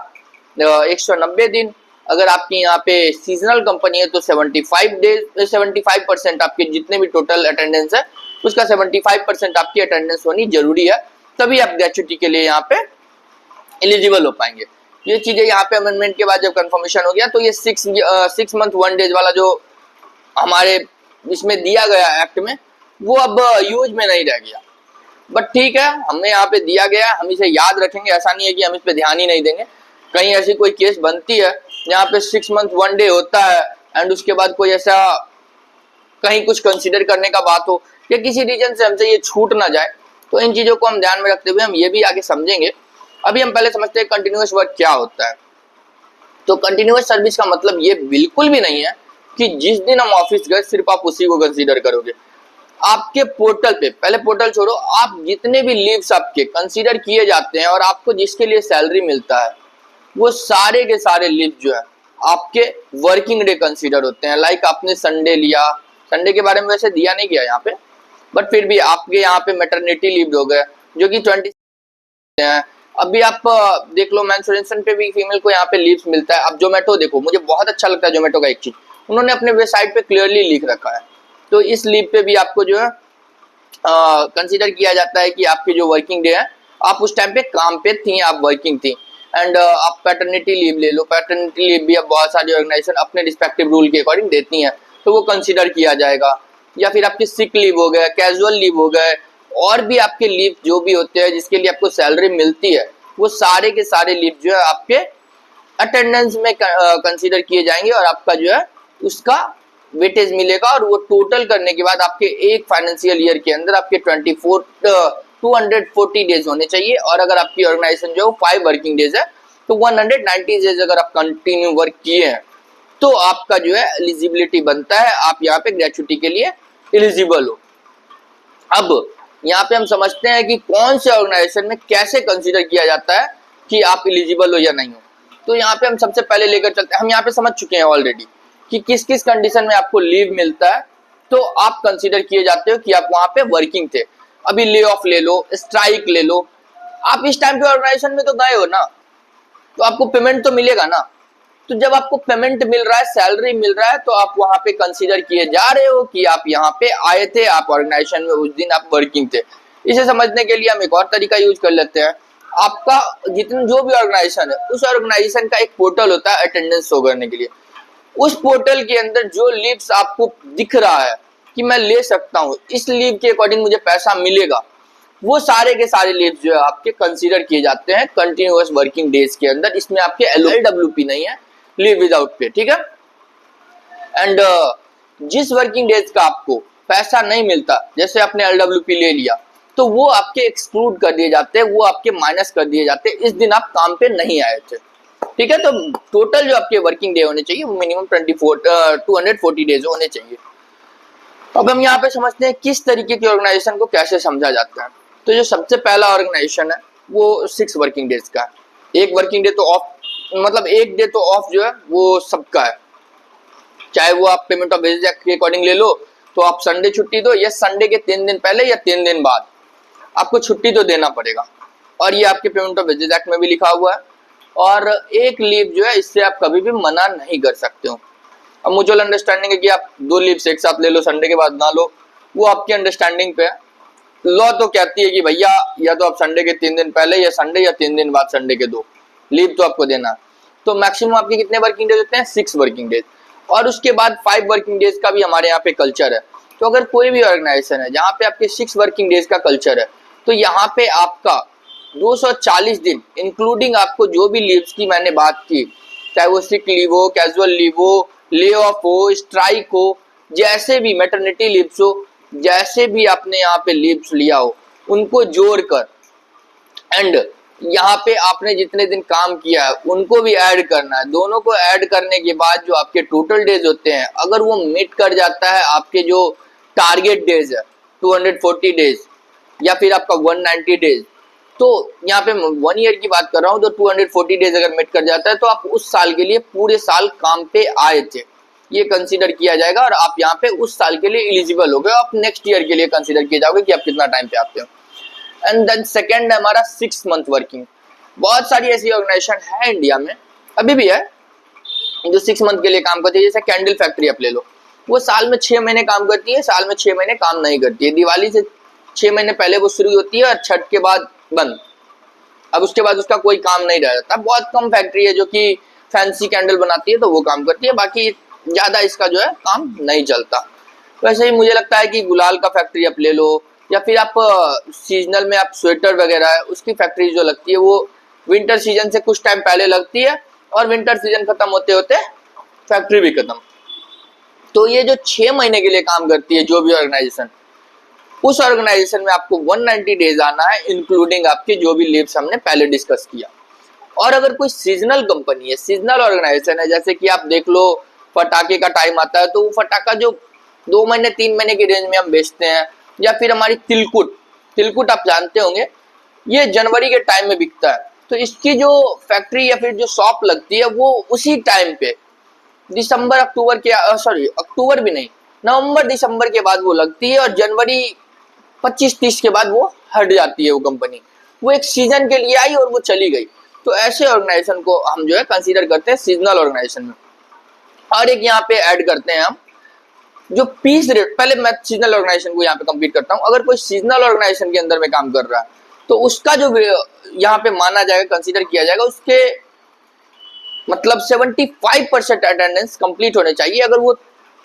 190 दिन, अगर आपकी यहाँ पे सीजनल कंपनी है तो 75 डेज, 75% आपके जितने भी टोटल अटेंडेंस है उसका 75% आपकी अटेंडेंस होनी जरूरी है, तभी आप ग्रेचुटी के लिए यहाँ पे एलिजिबल हो पाएंगे। ये चीजें यहाँ पे अमेंडमेंट के बाद जब कंफर्मेशन हो गया तो ये 6 मंथ 1 डेज वाला जो हमारे इसमें दिया गया एक्ट में वो अब यूज में नहीं रह गया। बट ठीक है, हमने यहाँ पे दिया गया, हम इसे याद रखेंगे, ऐसा नहीं है कि हम इस पे ध्यान ही नहीं देंगे। कहीं ऐसी कोई केस बनती है यहाँ पे 6 मंथ 1 डे होता है एंड उसके बाद कोई ऐसा कहीं कुछ कंसिडर करने का बात हो या किसी रीजन से हमसे ये छूट ना जाए, तो इन चीजों को हम ध्यान में रखते हुए हम ये भी आगे समझेंगे। अभी हम पहले समझते हैं कंटिन्यूअस वर्क क्या होता है। तो कंटिन्यूअस सर्विस का मतलब ये बिल्कुल भी नहीं है कि जिस दिन हम ऑफिस गए सिर्फ आप उसी को कंसीडर करोगे। आपके पोर्टल पे, पहले पोर्टल छोड़ो, आप जितने भी लीव्स आपके कंसीडर किए जाते हैं और आपको जिसके लिए सैलरी मिलता है वो सारे के सारे लीव जो है आपके वर्किंग डे कंसीडर होते हैं। लाइक आपने संडे लिया, संडे के बारे में वैसे दिया नहीं गया यहाँ पे, बट फिर भी आपके यहाँ पे मैटरनिटी लीव हो गए जो कि 20 हैं, अभी आप देख लो मेंस्ट्रुएशन पे भी फीमेल को यहाँ पे लीव्स मिलता है। अब जोमेटो देखो, मुझे बहुत अच्छा लगता है जोमेटो का एक चीज, उन्होंने अपने वेबसाइट पे क्लियरली लिख रखा है। तो इस लीव पे भी आपको जो है कंसीडर किया जाता है कि आपकी जो वर्किंग डे है, आप उस टाइम पे काम पे थी, आप वर्किंग थी। एंड आप पैटर्निटी लीव ले लो, पैटर्निटी लीव भी अब बहुत सारी ऑर्गेनाइजेशन अपने रिस्पेक्टिव रूल के अकॉर्डिंग देती हैं, तो वो कंसीडर किया जाएगा। या फिर आपके सिक लीव हो गए, कैजुअल लीव हो गए, और भी आपके लीव जो भी होते हैं जिसके लिए आपको सैलरी मिलती है, वो सारे के सारे लीव जो है आपके अटेंडेंस में कंसीडर किए जाएंगे और आपका जो है उसका वेटेज मिलेगा। और वो टोटल करने के बाद आपके एक फाइनेंशियल ईयर के अंदर आपके 240 डेज होने चाहिए। और अगर आपकी ऑर्गेनाइजेशन जो 5 वर्किंग डेज है तो 190 डेज अगर आप कंटिन्यू वर्क किए हैं तो आपका जो है एलिजिबिलिटी बनता है, आप यहाँ पे ग्रेचुटी के लिए एलिजिबल हो। अब यहाँ पे हम समझते हैं कि कौन से ऑर्गेनाइजेशन में कैसे कंसीडर किया जाता है कि आप एलिजिबल हो या नहीं हो। तो यहाँ पे हम सबसे पहले लेकर चलते हैं, हम यहाँ पे समझ चुके हैं ऑलरेडी कि किस किस कंडीशन में आपको लीव मिलता है तो आप कंसीडर किए जाते हो कि आप वहां पे वर्किंग थे। अभी ले ऑफ ले लो, स्ट्राइक ले लो, आप इस टाइम पे ऑर्गेनाइजेशन में तो गए हो ना, तो आपको पेमेंट तो मिलेगा ना। तो जब आपको पेमेंट मिल रहा है, सैलरी मिल रहा है, तो आप वहां पे कंसीडर किए जा रहे हो कि आप यहाँ पे आए थे, आप ऑर्गेनाइजेशन में उस दिन आप वर्किंग थे। इसे समझने के लिए हम एक और तरीका यूज कर लेते हैं। आपका जितना जो भी ऑर्गेनाइजेशन है, उस ऑर्गेनाइजेशन का एक पोर्टल होता है अटेंडेंस शो करने के लिए। उस पोर्टल के अंदर जो लीव्स आपको दिख रहा है कि मैं ले सकता हूँ, इस लीव के अकॉर्डिंग मुझे पैसा मिलेगा, वो सारे के सारे लीव्स जो है आपके कंसीडर किए जाते हैं कंटिन्यूअस वर्किंग डेज के अंदर। इसमें आपके LWP नहीं है, लीव विदाउट पे, ठीक है। एंड जिस वर्किंग डेज का आपको पैसा नहीं मिलता, जैसे आपने LWP ले लिया, तो वो आपके एक्सक्लूड कर दिए जाते हैं, वो आपके माइनस कर दिए जाते हैं, इस दिन आप काम पे नहीं आए थे, ठीक है। तो टोटल जो आपके वर्किंग डे होने चाहिए वो मिनिमम 240 डेज होने चाहिए। अब हम यहाँ पे समझते हैं किस तरीके की ऑर्गेनाइजेशन को कैसे समझा जाता है। तो जो सबसे पहला ऑर्गेनाइजेशन है वो 6 वर्किंग डेज का है। एक वर्किंग डे तो ऑफ, मतलब एक डे तो ऑफ जो है वो सबका है, चाहे वो आप पेमेंट ऑफ वेजेज एक्ट के अकॉर्डिंग ले लो तो आप संडे छुट्टी दो, या संडे के 3 दिन पहले या 3 दिन बाद आपको छुट्टी तो देना पड़ेगा, और ये आपके पेमेंट ऑफ वेजेज एक्ट में भी लिखा हुआ है। और एक लीव जो है इससे आप कभी भी मना नहीं कर सकते हो। अब म्यूचुअल अंडरस्टैंडिंग है कि आप 2 लीव्स एक साथ ले लो, संडे के बाद ना लो, वो आपकी अंडरस्टैंडिंग पे है। लॉ तो कहती है कि भैया या तो आप संडे के 3 दिन पहले या संडे या 3 दिन बाद संडे के 2 लीव तो आपको देना। तो मैक्सिमम आपके कितने वर्किंग डेज होते हैं? 6 वर्किंग डेज। और उसके बाद 5 वर्किंग डेज का भी हमारे यहाँ पे कल्चर है। तो अगर कोई भी ऑर्गेनाइजेशन है जहाँ पे आपके 6 वर्किंग डेज का कल्चर है, तो यहाँ पे आपका 240 दिन इंक्लूडिंग आपको जो भी लीव्स की मैंने बात की, चाहे वो सिक लीव हो, कैजुअल लीव हो, ले ऑफ हो, स्ट्राइक हो, जैसे भी मैटरनिटी लीव्स हो, जैसे भी आपने यहाँ पे लीव्स लिया हो, उनको जोड़कर एंड यहाँ पे आपने जितने दिन काम किया है उनको भी ऐड करना है। दोनों को ऐड करने के बाद जो आपके टोटल डेज होते हैं, अगर वो मीट कर जाता है आपके जो टारगेट डेज है 240 डेज या फिर आपका 190 डेज, तो यहाँ पे 1 ईयर की बात कर रहा हूँ, तो 240 डेज अगर मीट कर जाता है तो आप उस साल के लिए पूरे साल काम पे आए थे, ये कंसीडर किया जाएगा और आप यहाँ पे उस साल के लिए एलिजिबल हो गए। आप नेक्स्ट ईयर के लिए कंसीडर किए जाओगे कि आप कितना टाइम पे आते हो। एंड देन सेकेंड है हमारा 6 मंथ वर्किंग। बहुत सारी ऐसी ऑर्गेनाइजेशन है इंडिया में, अभी भी है, जो 6 मंथ के लिए काम करती है। जैसे कैंडल फैक्ट्री आप ले लो, वो साल में 6 महीने काम करती है, साल में 6 महीने काम नहीं करती है। दिवाली से 6 महीने पहले वो शुरू होती है और छठ के बाद बंद। अब उसके बाद उसका कोई काम नहीं रह जाता। बहुत कम फैक्ट्री है जो कि फैंसी कैंडल बनाती है तो वो काम करती है, बाकी ज्यादा इसका जो है काम नहीं चलता। वैसे ही मुझे लगता है कि गुलाल का फैक्ट्री आप ले लो, या फिर आप सीजनल में आप स्वेटर वगैरह है उसकी फैक्ट्री जो लगती है वो विंटर सीजन से कुछ टाइम पहले लगती है और विंटर सीजन खत्म होते होते फैक्ट्री भी खत्म। तो ये जो 6 महीने के लिए काम करती है जो भी ऑर्गेनाइजेशन, उस ऑर्गेनाइजेशन में आपको 190 डेज आना है, इंक्लूडिंग आपके जो भी लीव्स हमने पहले डिस्कस किया। और अगर कोई सीजनल कंपनी है, सीजनल ऑर्गेनाइजेशन है, जैसे कि आप देख लो पटाखे का टाइम आता है तो वो फटाखा जो 2 महीने 3 महीने की रेंज में हम बेचते हैं, या फिर हमारी तिलकुट आप जानते होंगे, ये जनवरी के टाइम में बिकता है। तो इसकी जो फैक्ट्री या फिर जो शॉप लगती है वो उसी टाइम पे दिसंबर अक्टूबर के अक्टूबर भी नहीं, नवंबर दिसंबर के बाद वो लगती है और जनवरी 25-30 के बाद वो हट जाती है वो कंपनी। वो एक सीजन के लिए आई और वो चली गई। तो ऐसे ऑर्गेनाइजेशन को हम जो है कंसीडर करते हैं सीजनल ऑर्गेनाइजेशन में। और एक यहाँ पे ऐड करते हैं हम जो पीस रेट, पहले मैं सीजनल ऑर्गेनाइजेशन को यहाँ पे कंप्लीट करता हूँ। अगर कोई सीजनल ऑर्गेनाइजेशन के अंदर में काम कर रहा है तो उसका जो यहाँ पे माना जाएगा, कंसीडर किया जाएगा, उसके मतलब 75% अटेंडेंस कंप्लीट होने चाहिए। अगर वो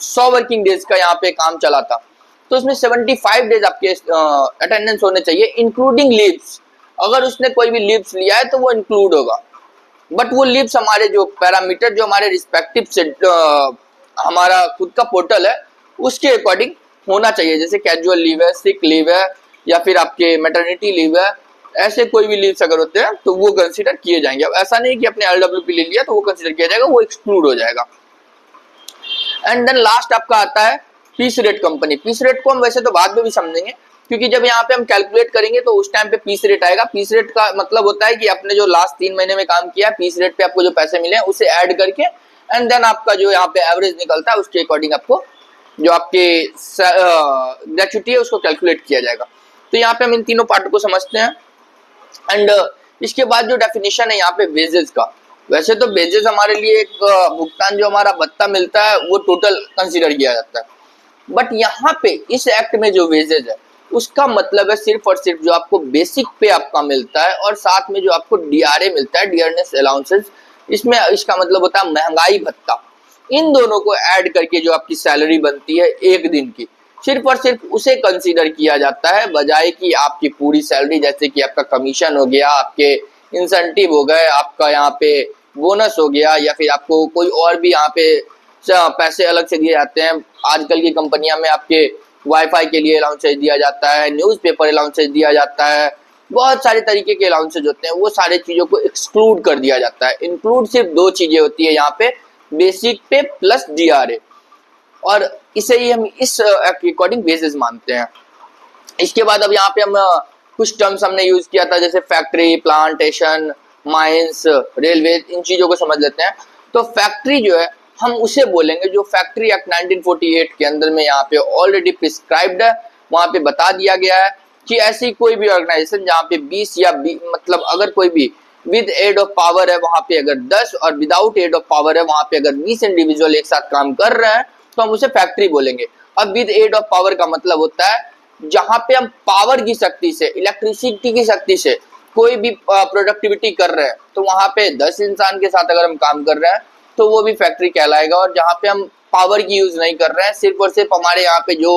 100 वर्किंग डेज का यहाँ पे काम चला था तो उसमें 75 डेज आपके अटेंडेंस होने चाहिए, इंक्लूडिंग लीव्स। अगर उसने कोई भी लीव्स लिया है तो वो इंक्लूड होगा, बट वो लीव्स हमारे जो पैरामीटर जो हमारे रिस्पेक्टिव से हमारा खुद का पोर्टल है उसके अकॉर्डिंग होना चाहिए। जैसे कैजुअल लीव है, सिक लीव है, या फिर आपके मैटरनिटी लीव है, ऐसे कोई भी लीव्स अगर होते हैं तो वो कंसीडर किए जाएंगे। अब ऐसा नहीं कि अपने LWP ले लिया तो वो कंसीडर किया जाएगा, वो एक्सक्लूड हो जाएगा। एंड देन लास्ट आपका आता है piece rate company. Piece rate को हम वैसे तो बाद में भी समझेंगे, क्योंकि जब यहाँ पे हम कैलकुलेट करेंगे तो उस टाइम पे पीस रेट आएगा। पीस रेट का मतलब होता है कि आपने जो लास्ट 3 महीने में काम किया, पीस रेट पे आपको जो पैसे मिले उसे ऐड करके एंड देन आपका जो यहाँ पे एवरेज निकलता है उसके अकॉर्डिंग आपको जो आपके ग्रेच्युटी है उसको कैलकुलेट किया जाएगा। तो यहाँ पे हम इन तीनों पार्ट को समझते हैं। एंड इसके बाद जो डेफिनेशन है यहाँ पे वेजेस का, वैसे तो वेजेस हमारे लिए एक भुगतान जो हमारा भत्ता मिलता है वो टोटल कंसीडर किया जाता है, बट यहाँ पे इस एक्ट में जो वेजेस है उसका मतलब है सिर्फ और सिर्फ जो आपको बेसिक पे आपका मिलता है और साथ में जो आपको DRA मिलता है, डियरनेस अलाउंसेस, इसमें इसका मतलब होता है महंगाई भत्ता। इन दोनों को ऐड करके जो आपकी सैलरी बनती है एक दिन की, सिर्फ और सिर्फ उसे कंसीडर किया जाता है, बजाय कि आपकी पूरी सैलरी, जैसे कि आपका कमीशन हो गया, आपके इंसेंटिव हो गए, आपका यहाँ पे बोनस हो गया, या फिर आपको कोई और भी यहाँ पे पैसे अलग से दिए जाते हैं। आजकल की कंपनियां में आपके वाईफाई के लिए अलाउंसेज दिया जाता है, न्यूज़पेपर अलाउंसेज दिया जाता है, बहुत सारे तरीके के अलाउंसेज होते हैं, वो सारे चीजों को एक्सक्लूड कर दिया जाता है। इंक्लूड सिर्फ 2 चीजें होती है यहाँ पे, बेसिक पे प्लस DRA, और इसे ही हम इस अकॉर्डिंग बेसिस मानते हैं। इसके बाद अब यहाँ पे हम कुछ टर्म्स हमने यूज किया था, जैसे फैक्ट्री, प्लांटेशन, माइंस, रेलवे, इन चीजों को समझ लेते हैं। तो फैक्ट्री जो है हम उसे बोलेंगे जो फैक्ट्री एक्ट 1948 के अंदर में यहाँ पे ऑलरेडी प्रिस्क्राइब्ड है। वहां पे बता दिया गया है कि ऐसी कोई भी ऑर्गेनाइजेशन जहाँ पे 20 या मतलब अगर कोई भी विद एड ऑफ पावर है वहां पे अगर 10 और विदाउट एड ऑफ पावर है वहां पे अगर 20 इंडिविजुअल एक साथ काम कर रहे हैं तो हम उसे फैक्ट्री बोलेंगे। अब विद एड ऑफ पावर का मतलब होता है जहां पे हम पावर की शक्ति से, इलेक्ट्रिसिटी की शक्ति से कोई भी प्रोडक्टिविटी कर रहे हैं, तो वहां पे 10 इंसान के साथ अगर हम काम कर रहे हैं तो वो भी फैक्ट्री कहलाएगा। और जहां पे हम पावर की यूज नहीं कर रहे हैं, सिर्फ और सिर्फ हमारे यहाँ पे जो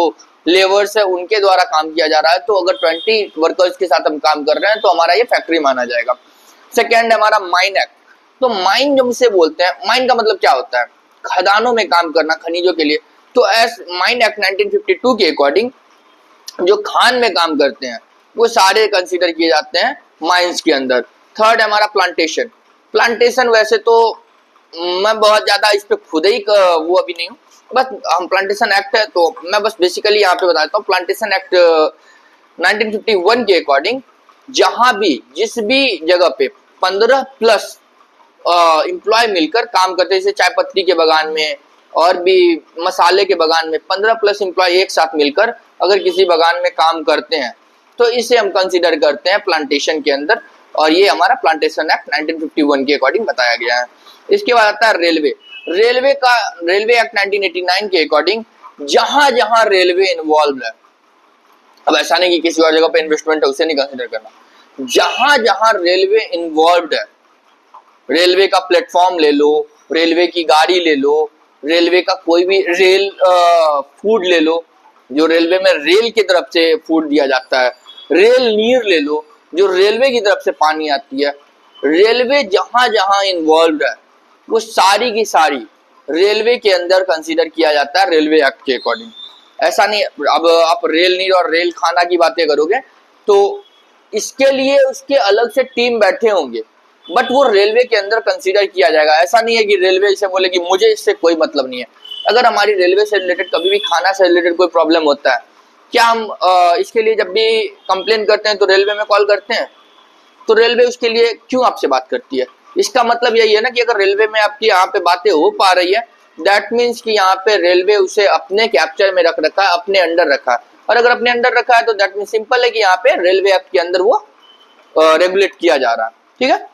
लेबर्स है उनके द्वारा काम किया जा रहा है, तो अगर 20 वर्कर्स के साथ हम काम कर रहे हैं तो हमारा ये फैक्ट्री माना जाएगा। सेकेंड है हमारा माइन एक्ट। तो माइन जब उसे बोलते हैं, माइन का मतलब क्या होता है? खदानों में काम करना, खनिजों के लिए। तो एस माइन एक्ट 1952 के अकॉर्डिंग जो खान में काम करते हैं वो सारे कंसीडर किए जाते हैं माइंस के अंदर। थर्ड है हमारा प्लांटेशन। प्लांटेशन वैसे तो मैं बहुत ज्यादा इस पे खुद ही वो अभी नहीं हूँ, बस हम प्लांटेशन एक्ट है तो मैं बस बेसिकली यहाँ पे बता देता हूँ। प्लांटेशन एक्ट 1951 के अकॉर्डिंग जहां भी जिस भी जगह पे 15 प्लस एम्प्लॉय मिलकर काम करते हैं, जैसे चाय पत्ती के बगान में और भी मसाले के बगान में 15 प्लस एम्प्लॉय एक साथ मिलकर अगर किसी बगान में काम करते हैं तो इसे हम कंसीडर करते हैं प्लांटेशन के अंदर, और ये हमारा प्लांटेशन एक्ट 1951 के अकॉर्डिंग बताया गया है। इसके बाद आता है रेलवे। रेलवे एक्ट 1989 के अकॉर्डिंग जहां जहां रेलवे इन्वॉल्व है, अब ऐसा नहीं कि किसी और जगह पे इन्वेस्टमेंट है उसे नहीं कंसीडर करना, जहां जहां रेलवे इन्वॉल्व है, रेलवे का प्लेटफॉर्म ले लो, रेलवे की गाड़ी ले लो, रेलवे का कोई भी रेल फूड ले लो, जो रेलवे में रेल की तरफ से फूड दिया जाता है, रेल नीर ले लो जो रेलवे की तरफ से पानी आती है, रेलवे जहां जहां इन्वॉल्व है वो सारी की सारी रेलवे के अंदर कंसीडर किया जाता है रेलवे एक्ट के अकॉर्डिंग। ऐसा नहीं अब आप रेल नीर और रेल खाना की बातें करोगे तो इसके लिए उसके अलग से टीम बैठे होंगे, बट वो रेलवे के अंदर कंसीडर किया जाएगा। ऐसा नहीं है कि रेलवे से बोले कि मुझे इससे कोई मतलब नहीं है। अगर हमारी रेलवे से रिलेटेड कभी भी खाना से रिलेटेड कोई प्रॉब्लम होता है, क्या हम इसके लिए जब भी कंप्लेन करते हैं तो रेलवे में कॉल करते हैं? तो रेलवे उसके लिए क्यों आपसे बात करती है? इसका मतलब यही है ना कि अगर रेलवे में आपकी यहाँ पे बातें हो पा रही है, दैट मीन्स कि यहाँ पे रेलवे उसे अपने कैप्चर में रख रखा है, अपने अंडर रखा है। और अगर अपने अंडर रखा है तो दैट मीन्स सिंपल है कि यहाँ पे रेलवे एक्ट के अंदर वो रेगुलेट किया जा रहा है। ठीक है,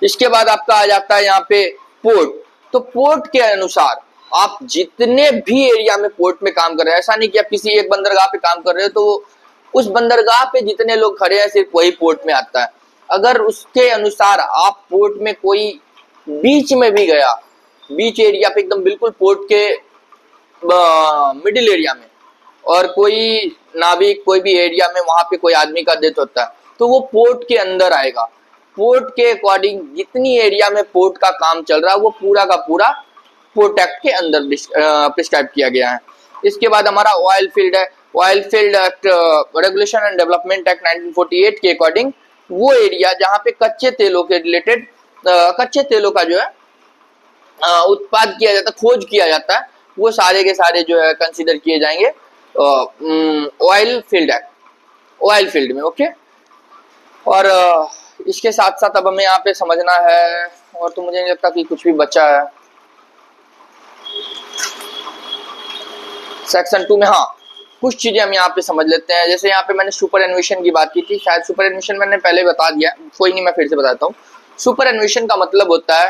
इसके बाद आपका आ जाता है यहाँ पे पोर्ट। तो पोर्ट के अनुसार आप जितने भी एरिया में पोर्ट में काम कर रहे हैं, ऐसा नहीं कि आप किसी एक बंदरगाह पे काम कर रहे हो तो उस बंदरगाह पे जितने लोग खड़े हैं सिर्फ वही पोर्ट में आता है। अगर उसके अनुसार आप पोर्ट में कोई बीच में भी गया, बीच एरिया पे एकदम बिल्कुल पोर्ट के मिडिल एरिया में, और कोई नाविक कोई भी एरिया में वहां पे कोई आदमी का डेथ होता है तो वो पोर्ट के अंदर आएगा। पोर्ट के अकॉर्डिंग जितनी एरिया में पोर्ट का काम चल रहा है वो पूरा का पूरा पोर्ट एक्ट के अंदर प्रिस्क्राइब किया गया है। इसके बाद हमारा ऑयल फील्ड है। Oil field act regulation and development act 1948 के अकॉर्डिंग वो एरिया जहाँ पे कच्चे तेलों के रिलेटेड कच्चे तेलों का जो है उत्पाद किया जाता है, खोज किया जाता है, वो सारे के सारे जो है कंसीडर किए जाएंगे oil field act, oil field में। ओके, और इसके साथ साथ अब हमें यहाँ पे समझना है, और तो मुझे नहीं लगता कि कुछ भी बचा है सेक्शन 2 में। हाँ, कुछ चीजें हम यहाँ पे समझ लेते हैं। जैसे यहाँ पे मैंने सुपर एन्वेशन की बात की थी, शायद सुपर एन्वेशन मैंने पहले बता दिया, कोई नहीं मैं फिर से बताता हूँ। सुपर एन्वेशन का मतलब होता है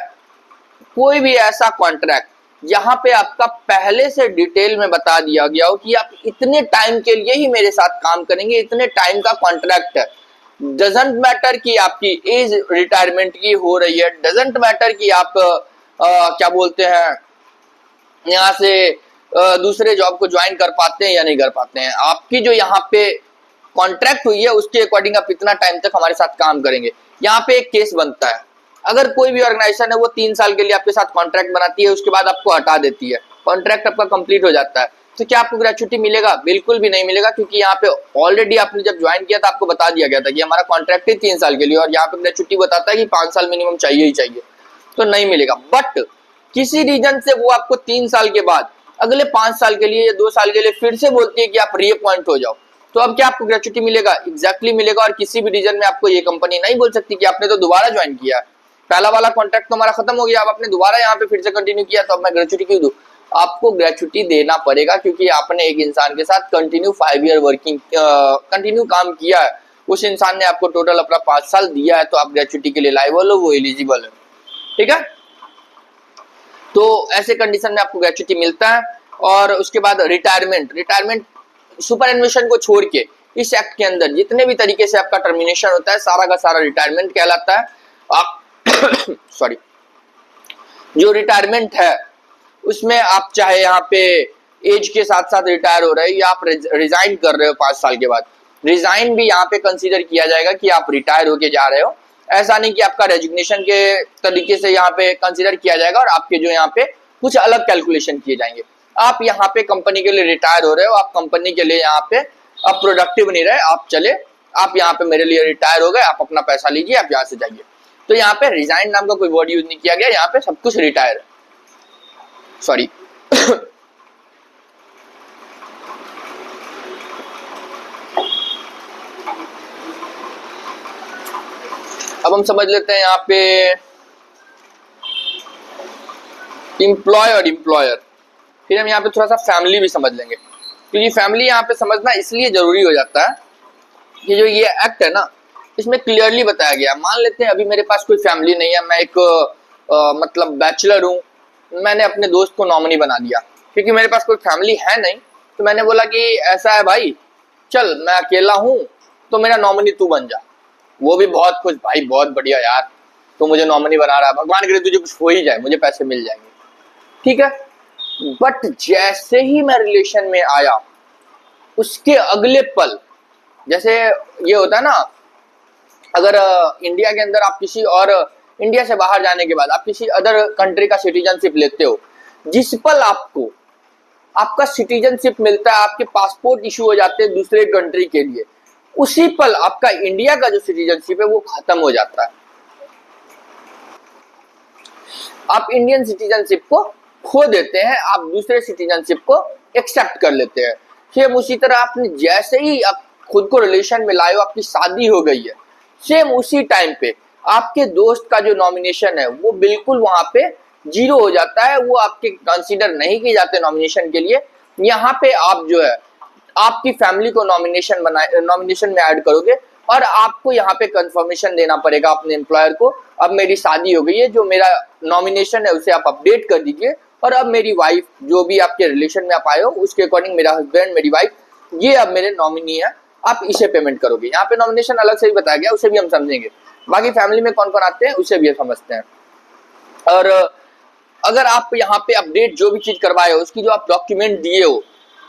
कोई भी ऐसा कॉन्ट्रैक्ट यहाँ पे आपका पहले से डिटेल में बता दिया गया हो कि आप इतने टाइम के लिए ही मेरे साथ काम करेंगे, इतने टाइम का कॉन्ट्रैक्ट है। डजंट मैटर कि आपकी एज रिटायरमेंट की हो रही है, डजंट मैटर कि आप क्या बोलते हैं यहाँ से दूसरे जॉब को ज्वाइन कर पाते हैं या नहीं कर पाते हैं, आपकी जो यहाँ पे कॉन्ट्रैक्ट हुई है उसके अकॉर्डिंग आप इतना टाइम तक हमारे साथ काम करेंगे। यहाँ पे एक केस बनता है, अगर कोई भी ऑर्गेनाइजेशन है वो 3 साल के लिए आपके साथ कॉन्ट्रैक्ट बनाती है, उसके बाद आपको हटा देती है, कॉन्ट्रैक्ट आपका कंप्लीट हो जाता है, तो क्या आपको ग्रेच्युटी मिलेगा? बिल्कुल भी नहीं मिलेगा, क्योंकि यहाँ पे ऑलरेडी आपने जब ज्वाइन किया था आपको बता दिया गया था कि हमारा कॉन्ट्रैक्ट है 3 साल के लिए, और यहाँ पे ग्रेच्युटी बताता है कि 5 साल मिनिमम चाहिए ही चाहिए, तो नहीं मिलेगा। बट किसी रीजन से वो आपको 3 साल के बाद अगले 5 साल के लिए या 2 साल के लिए फिर से बोलती है कि आप रीअपॉइंट हो जाओ, तो अब क्या आपको ग्रेच्युटी मिलेगा? एग्जैक्टली मिलेगा, और किसी भी रीजन में आपको ये कंपनी नहीं बोल सकती कि आपने तो दोबारा ज्वाइन किया, पहला वाला कॉन्ट्रैक्ट तो हमारा खत्म हो गया, अब आपने दोबारा यहाँ पे फिर से कंटिन्यू किया तो अब मैं ग्रेच्युटी क्यों दूं? आपको ग्रेच्युटी देना पड़ेगा, क्योंकि आपने एक इंसान के साथ कंटिन्यू 5 ईयर वर्किंग कंटिन्यू काम किया है, उस इंसान ने आपको टोटल अपना 5 साल दिया है, तो आप ग्रेच्युटी के लिए लायबल हो, वो एलिजिबल है। ठीक है, तो ऐसे कंडीशन में आपको ग्रेच्युटी मिलता है। और उसके बाद रिटायरमेंट सुपर एन्वेशन को छोड़ के इस एक्ट के अंदर जितने भी तरीके से आपका टर्मिनेशन होता है सारा का सारा रिटायरमेंट कहलाता है। आप सॉरी, जो रिटायरमेंट है उसमें आप चाहे यहाँ पे एज के साथ साथ रिटायर हो रहे हैं या आप रिजाइन कर रहे हो 5 साल के बाद, रिजाइन भी यहाँ पे कंसीडर किया जाएगा कि आप रिटायर होके जा रहे हो। ऐसा नहीं कि आपका रेजिग्नेशन के तरीके से यहाँ पे कंसीडर किया जाएगा और आपके जो यहाँ पे कुछ अलग कैलकुलेशन किए जाएंगे। आप यहाँ पे कंपनी के लिए रिटायर हो रहे हो, आप कंपनी के लिए यहाँ पे अब प्रोडक्टिव नहीं रहे, आप चले, आप यहाँ पे मेरे लिए रिटायर हो गए, आप अपना पैसा लीजिए, आप यहाँ से जाइए। तो यहाँ पे रिजाइन नाम का कोई वर्ड यूज नहीं किया गया, यहाँ पे सब कुछ रिटायर है। सॉरी अब हम समझ लेते हैं यहाँ पे एम्प्लॉय और एम्प्लॉयर, फिर हम यहाँ पे थोड़ा सा फैमिली भी समझ लेंगे, क्योंकि फैमिली यहाँ पे समझना इसलिए जरूरी हो जाता है कि जो ये एक्ट है ना इसमें क्लियरली बताया गया। मान लेते हैं अभी मेरे पास कोई फैमिली नहीं है, मैं एक मतलब बैचलर हूँ, मैंने अपने दोस्त को नॉमिनी बना दिया, क्योंकि मेरे पास कोई फैमिली है नहीं, तो मैंने बोला कि ऐसा है भाई, चल मैं अकेला हूँ तो मेरा नॉमिनी तू बन जा। वो भी बहुत खुश, भाई बहुत बढ़िया यार, तो मुझे नॉमिनी बना रहा है, भगवान करे तुझे कुछ हो ही जाए, मुझे पैसे मिल जाएंगे, ठीक है। बट जैसे ही मैं रिलेशन में आया उसके अगले पल, जैसे ये होता है ना, अगर इंडिया के अंदर आप किसी और इंडिया से बाहर जाने के बाद आप किसी अदर कंट्री का सिटीजनशिप लेते हो, जिस पल आपको आपका सिटीजनशिप मिलता है, आपके पासपोर्ट इशू हो जाते हैं दूसरे कंट्री के लिए, उसी पल आपका इंडिया का जो सिटीजनशिप है वो खत्म हो जाता है, आप इंडियन सिटीजनशिप को खो देते हैं, आप दूसरे सिटीजनशिप को एक्सेप्ट कर लेते हैं। सेम उसी तरह आपने जैसे ही आप खुद को रिलेशन में लाए हो, आपकी शादी हो गई है, सेम उसी टाइम पे आपके दोस्त का जो नॉमिनेशन है वो बिल्कुल वहां पे जीरो हो जाता है, वो आपके कंसीडर नहीं किए जाते नॉमिनेशन के लिए। यहाँ पे आप जो है आपकी फैमिली को नॉमिनेशन में ऐड करोगे, और आपको यहाँ पे कंफर्मेशन देना पड़ेगा अपने एम्प्लॉयर को, अब मेरी शादी हो गई है, जो मेरा नॉमिनेशन है उसे आप अपडेट कर दीजिए, और अब मेरी वाइफ, जो भी आपके रिलेशन में आप आए हो उसके अकॉर्डिंग मेरा हस्बैंड, मेरी वाइफ, ये अब मेरे नॉमिनी है, आप इसे पेमेंट करोगे। यहाँ पे नॉमिनेशन अलग से भी बताया गया, उसे भी हम समझेंगे। बाकी फैमिली में कौन कौन आते हैं उसे भी समझते हैं। और अगर आप यहाँ पे अपडेट जो भी चीज करवाए हो, उसकी जो आप डॉक्यूमेंट दिए हो,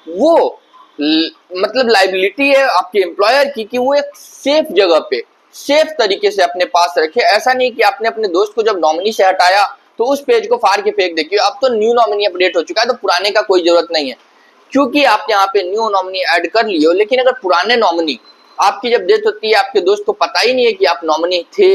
वो मतलब लाइबिलिटी है आपके एम्प्लॉयर की कि वो एक सेफ जगह पे सेफ तरीके से अपने पास रखे। ऐसा नहीं कि आपने अपने दोस्त को जब नॉमिनी से हटाया तो उस पेज को फाड़ के फेंक दे, क्योंकि अब तो न्यू नॉमिनी अपडेट हो चुका है, तो पुराने का कोई जरूरत नहीं है, क्योंकि आप यहाँ पे न्यू नॉमिनी ऐड कर लिए हो। लेकिन अगर पुराने नॉमिनी, आपकी जब डेथ होती है आपके दोस्त को पता ही नहीं है कि आप नॉमिनी थे